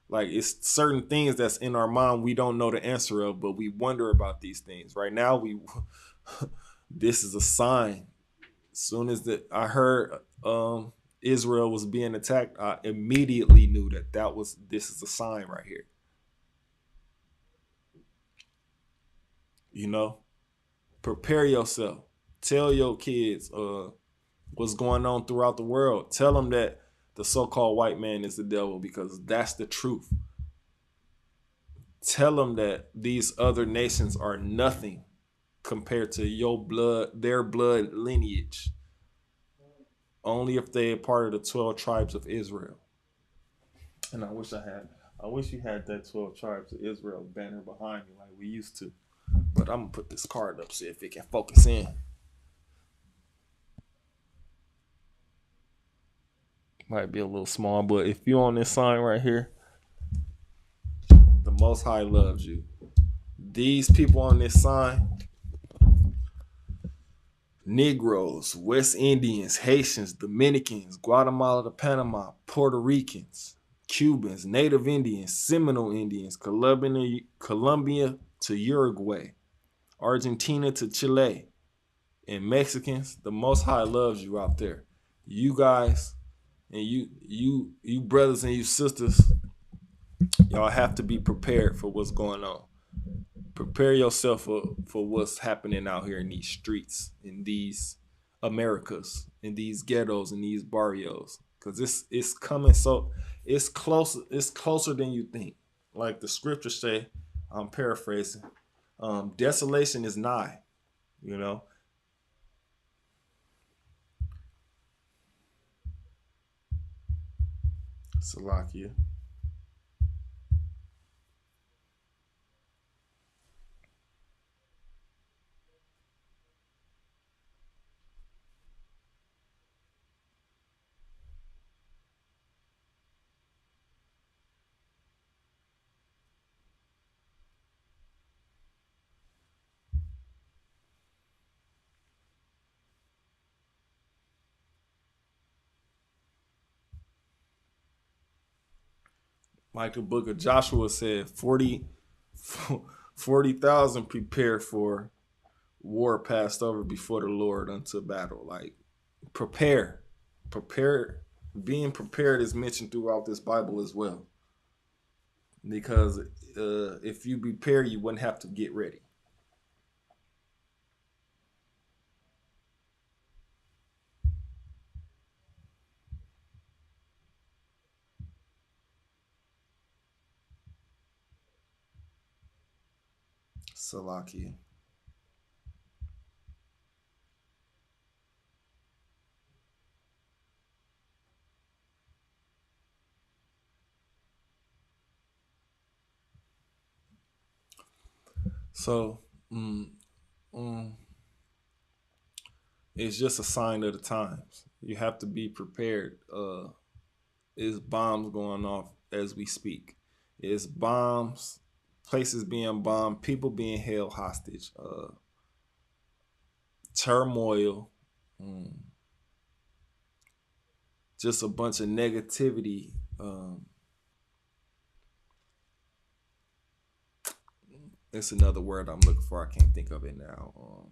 Like, it's certain things that's in our mind we don't know the answer of, but we wonder about these things. Right now, this is a sign. As soon as I heard Israel was being attacked, I immediately knew this is a sign right here. Prepare yourself. Tell your kids what's going on throughout the world. Tell them that the so-called white man is the devil, because that's the truth. Tell them that these other nations are nothing compared to their blood lineage. Only if they are part of the 12 tribes of Israel. And I wish you had that 12 tribes of Israel banner behind you like we used to. But I'm gonna put this card up, see if it can focus in. Might be a little small, but if you're on this sign right here, the Most High loves you. These people on this sign, Negroes, West Indians, Haitians, Dominicans, Guatemala to Panama, Puerto Ricans, Cubans, Native Indians, Seminole Indians, Colombia to Uruguay, Argentina to Chile, and Mexicans. The Most High loves you out there. You guys and you brothers and you sisters, y'all have to be prepared for what's going on. Prepare yourself for what's happening out here in these streets, in these Americas, in these ghettos, in these barrios. Cause it's coming, so it's closer than you think. Like the scriptures say, I'm paraphrasing. Desolation is nigh, you know. Salakia. Like the book of Joshua said, 40,000 prepared for war passed over before the Lord unto battle. Like prepare, prepare. Being prepared is mentioned throughout this Bible as well. Because if you prepare, you wouldn't have to get ready. Salaki. So mm, mm, it's just a sign of the times. You have to be prepared. Is bombs going off as we speak? Is bombs, places being bombed, people being held hostage, turmoil, mm, just a bunch of negativity. It's another word I'm looking for. I can't think of it now.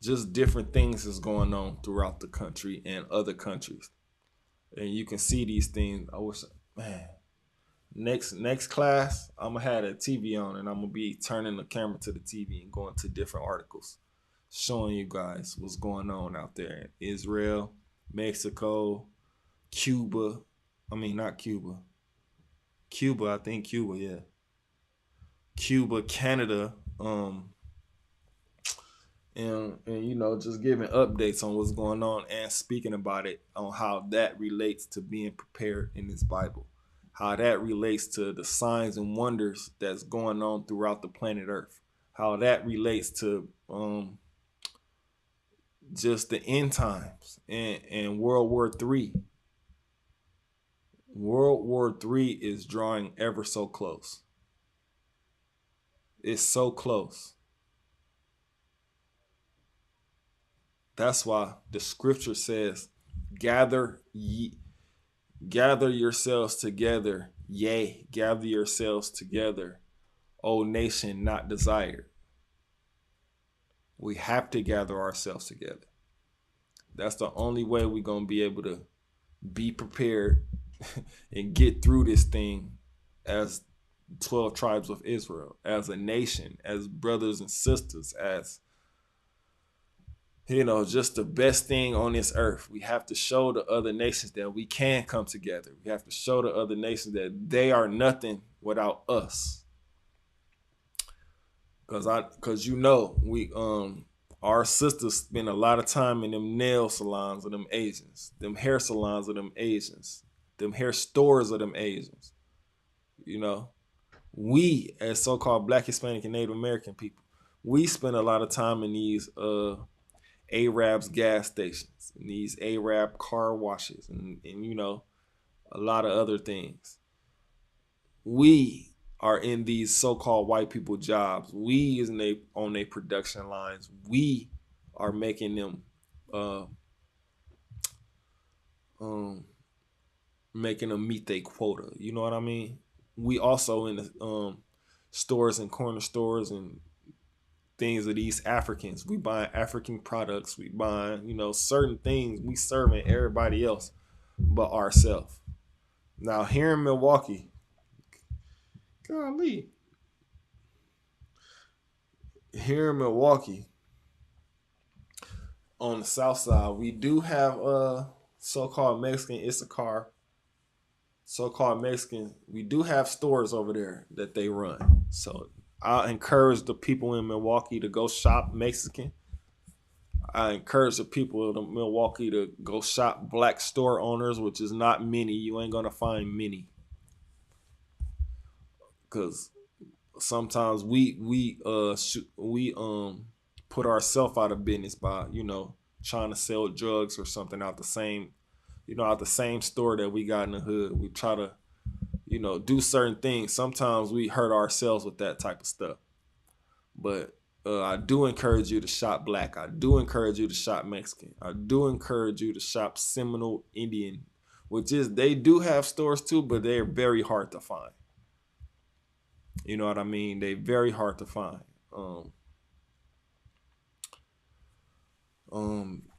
Just different things is going on throughout the country and other countries, and you can see these things. I wish, man. Next class, I'm gonna have a TV on, and I'm gonna be turning the camera to the TV and going to different articles, showing you guys what's going on out there in Israel, Mexico, Cuba. I mean, not Cuba. Cuba, I think Cuba, yeah. Cuba, Canada, and just giving updates on what's going on and speaking about it on how that relates to being prepared in this Bible, how that relates to the signs and wonders that's going on throughout the planet Earth, how that relates to just the end times and World War III. World War III is drawing ever so close. It's so close. That's why the scripture says, gather ye, gather yourselves together, yea, gather yourselves together, O nation not desired. We have to gather ourselves together. That's the only way we're going to be able to be prepared and get through this thing as 12 tribes of Israel, as a nation, as brothers and sisters, as just the best thing on this earth. We have to show the other nations that we can come together. We have to show the other nations that they are nothing without us. Cause we our sisters spend a lot of time in them nail salons of them Asians, them hair salons of them Asians, them hair stores of them Asians. You know, we as so-called Black, Hispanic, and Native American people, we spend a lot of time in these Arabs gas stations and these Arab car washes and a lot of other things. We are in these so-called white people jobs. We is on their production lines. We are making them uh um making them meet their quota. You know what I mean? We also in the stores and corner stores and things of these Africans. We buying African products. We buying, certain things. We serving everybody else but ourselves. Now here in Milwaukee, golly, here in Milwaukee, on the south side, we do have so-called Mexican Isupk, so-called Mexican. We do have stores over there that they run. So I encourage the people in Milwaukee to go shop Mexican. I encourage the people of Milwaukee to go shop black store owners, which is not many. You ain't gonna find many, because sometimes we put ourselves out of business by trying to sell drugs or something out the same store that we got in the hood. We try to do certain things. Sometimes we hurt ourselves with that type of stuff. But I do encourage you to shop black. I do encourage you to shop Mexican. I do encourage you to shop Seminole Indian, which is, they do have stores too, but they're very hard to find. You know what I mean? They're very hard to find.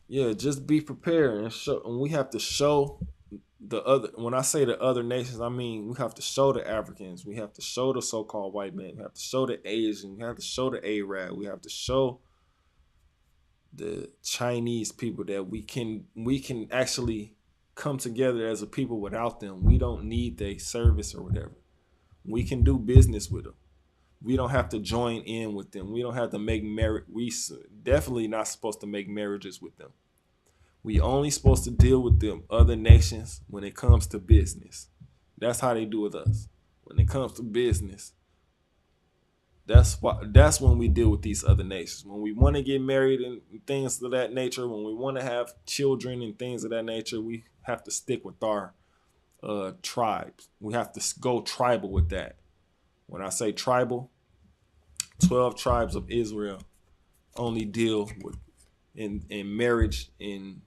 Yeah, just be prepared and show. And we have to show the other. When I say the other nations, I mean we have to show the Africans. We have to show the so-called white man. We have to show the Asian. We have to show the Arab. We have to show the Chinese people that we can actually come together as a people without them. We don't need their service or whatever. We can do business with them. We don't have to join in with them. We don't have to make marriage. We definitely not supposed to make marriages with them. We only supposed to deal with them other nations when it comes to business. That's how they do with us. When it comes to business, that's when we deal with these other nations. When we want to get married and things of that nature, when we want to have children and things of that nature, we have to stick with our tribes. We have to go tribal with that. When I say tribal, 12 tribes of Israel only deal with in marriage, in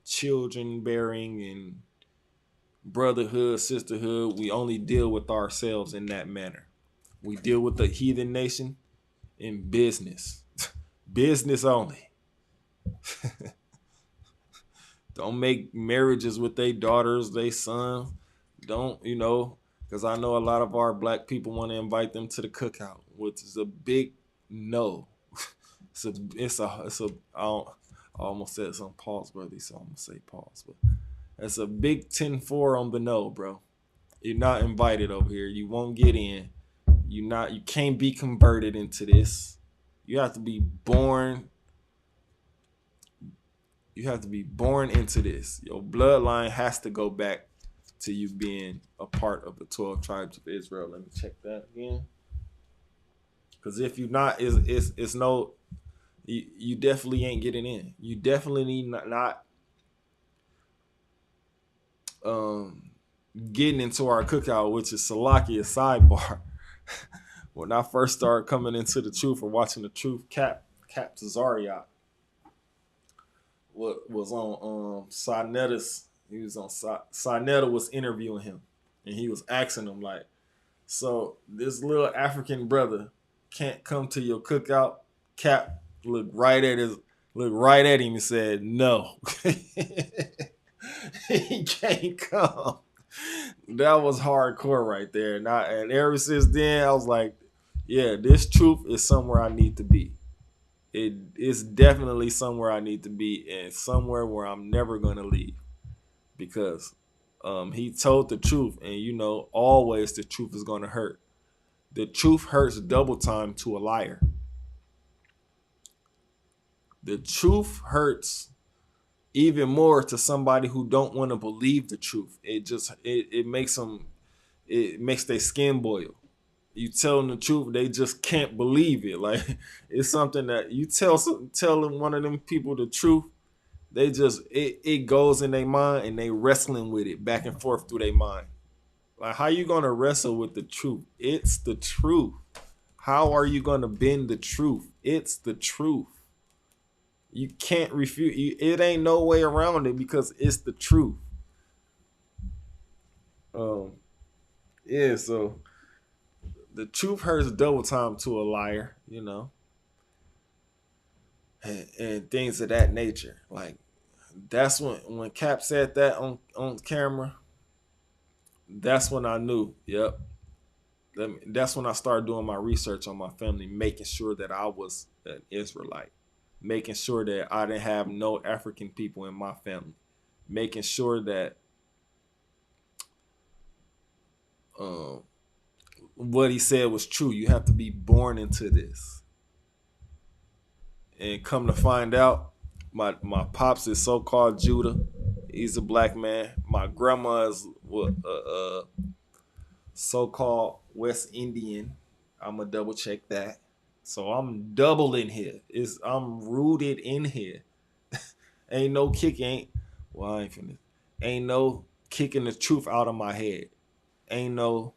children bearing and brotherhood, sisterhood. We only deal with ourselves in that manner. We deal with the heathen nation in business. Business only. Don't make marriages with their daughters, their sons. Don't, because I know a lot of our black people want to invite them to the cookout, which is a big no. I almost said some pause, brother, so I'm gonna say pause, but it's a big 10-4 on the no, bro. You're not invited over here. You won't get in. You can't be converted into this. You have to be born. You have to be born into this. Your bloodline has to go back to you being a part of the 12 tribes of Israel. Let me check that again. Because if you're not, it's no, you definitely ain't getting in. You definitely need not getting into our cookout, which is Salakia sidebar. When I first started coming into the truth or watching the truth, Cap Tazariot was on Sinetta's. He was on Sinetta was interviewing him, and he was asking him like, so this little African brother can't come to your cookout? Cap looked right at him and said, no. He can't come. That was hardcore right there. And ever since then, I was like, yeah, this truth is somewhere I need to be. It is definitely somewhere I need to be, and somewhere where I'm never going to leave. Because he told the truth, and always the truth is going to hurt. The truth hurts double time to a liar. The truth hurts even more to somebody who don't want to believe the truth. It makes them, it makes their skin boil. You tell them the truth, they just can't believe it. Like, it's something that you tell one of them people the truth, they just it goes in their mind and they wrestling with it back and forth through their mind. Like, how you gonna wrestle with the truth? It's the truth. How are you gonna bend the truth? It's the truth. You can't refute. It ain't no way around it because it's the truth. Um, yeah. So the truth hurts double time to a liar, and things of that nature. Like, that's when Cap said that on camera. That's when I knew. Yep. That's when I started doing my research on my family, making sure that I was an Israelite, making sure that I didn't have no African people in my family, making sure that um, what he said was true. You have to be born into this. And come to find out, my pops is so-called Judah. He's a black man. My grandma is so-called West Indian. I'm gonna double check that. So I'm double in here. I'm rooted in here. Ain't no kick. Well, I ain't finna. Ain't no kicking the truth out of my head. Ain't no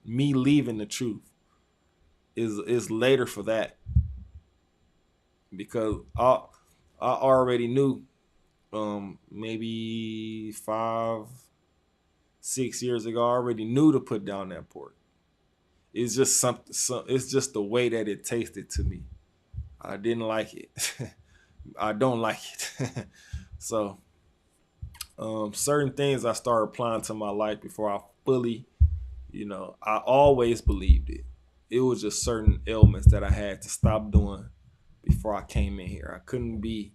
me leaving the truth. Is later for that, because I already knew maybe 5-6 years ago, I already knew to put down that pork. It's just something. It's just the way that it tasted to me. I didn't like it. I don't like it. So certain things I started applying to my life before I fully, I always believed it. It was just certain ailments that I had to stop doing before I came in here. I couldn't be,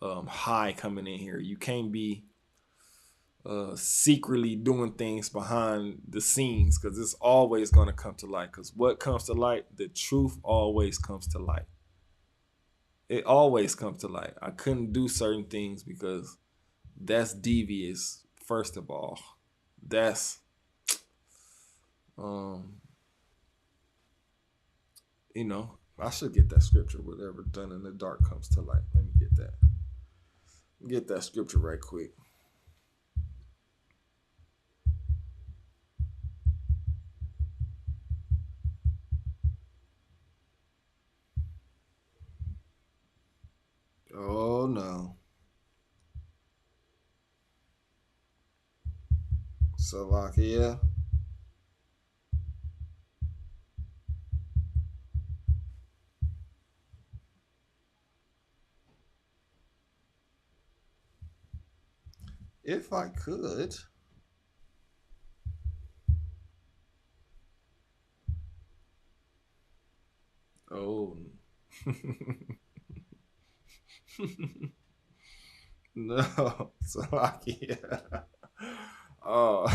high coming in here. You can't be secretly doing things behind the scenes, because it's always going to come to light. Because what comes to light, the truth always comes to light. It always comes to light. I couldn't do certain things because that's devious. First of all, that's um, I should get that scripture. Whatever done in the dark comes to light. Let me get that. Get that scripture right quick. Oh no. Slovakia. If I could. Oh. No. Slovakia. Oh.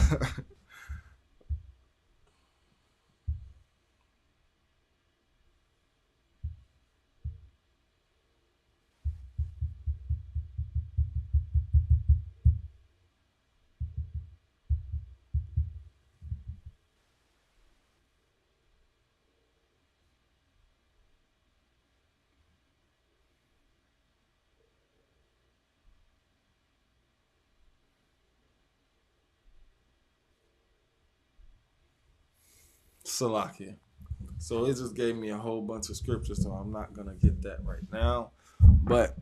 Slovakia. So it just gave me a whole bunch of scriptures, so I'm not gonna get that right now. But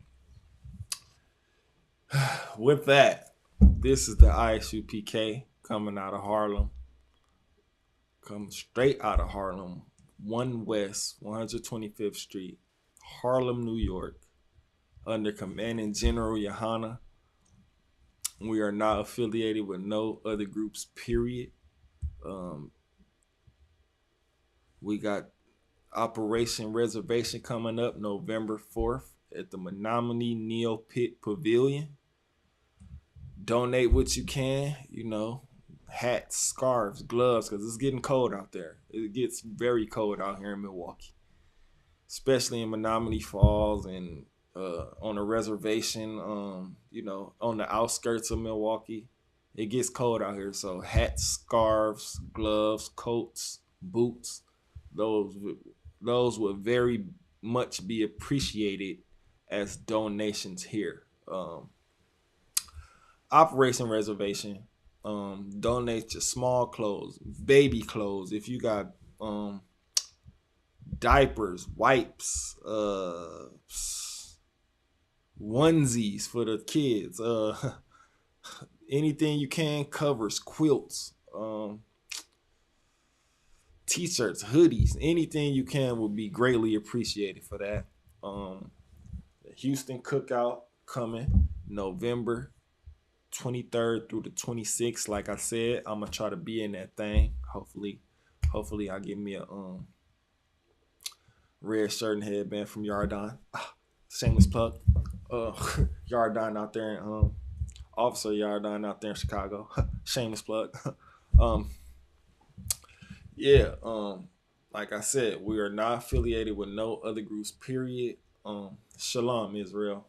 with that, this is the Isupk coming out of Harlem. Come straight out of Harlem, 1 West, 125th Street, Harlem, New York, under Commanding General Yohana. We are not affiliated with no other groups, period. Um, we got Operation Reservation coming up November 4th at the Menominee Neo Pit Pavilion. Donate what you can, hats, scarves, gloves, because it's getting cold out there. It gets very cold out here in Milwaukee, especially in Menominee Falls and on a reservation, on the outskirts of Milwaukee. It gets cold out here. So hats, scarves, gloves, coats, boots, those would very much be appreciated as donations here. Operation Reservation. Donate your small clothes, baby clothes. If you got diapers, wipes, onesies for the kids, anything you can, covers, quilts, t-shirts, hoodies, anything you can will be greatly appreciated for that. The Houston Cookout coming November 23rd through the 26th. Like I said, I'm gonna try to be in that thing. Hopefully I get me a red shirt and headband from Yardon. Shameless plug. Uh, Yardon out there in Officer Yardon out there in Chicago. Shameless plug. um, yeah. Like I said, we are not affiliated with no other groups. Period. Shalom, Israel.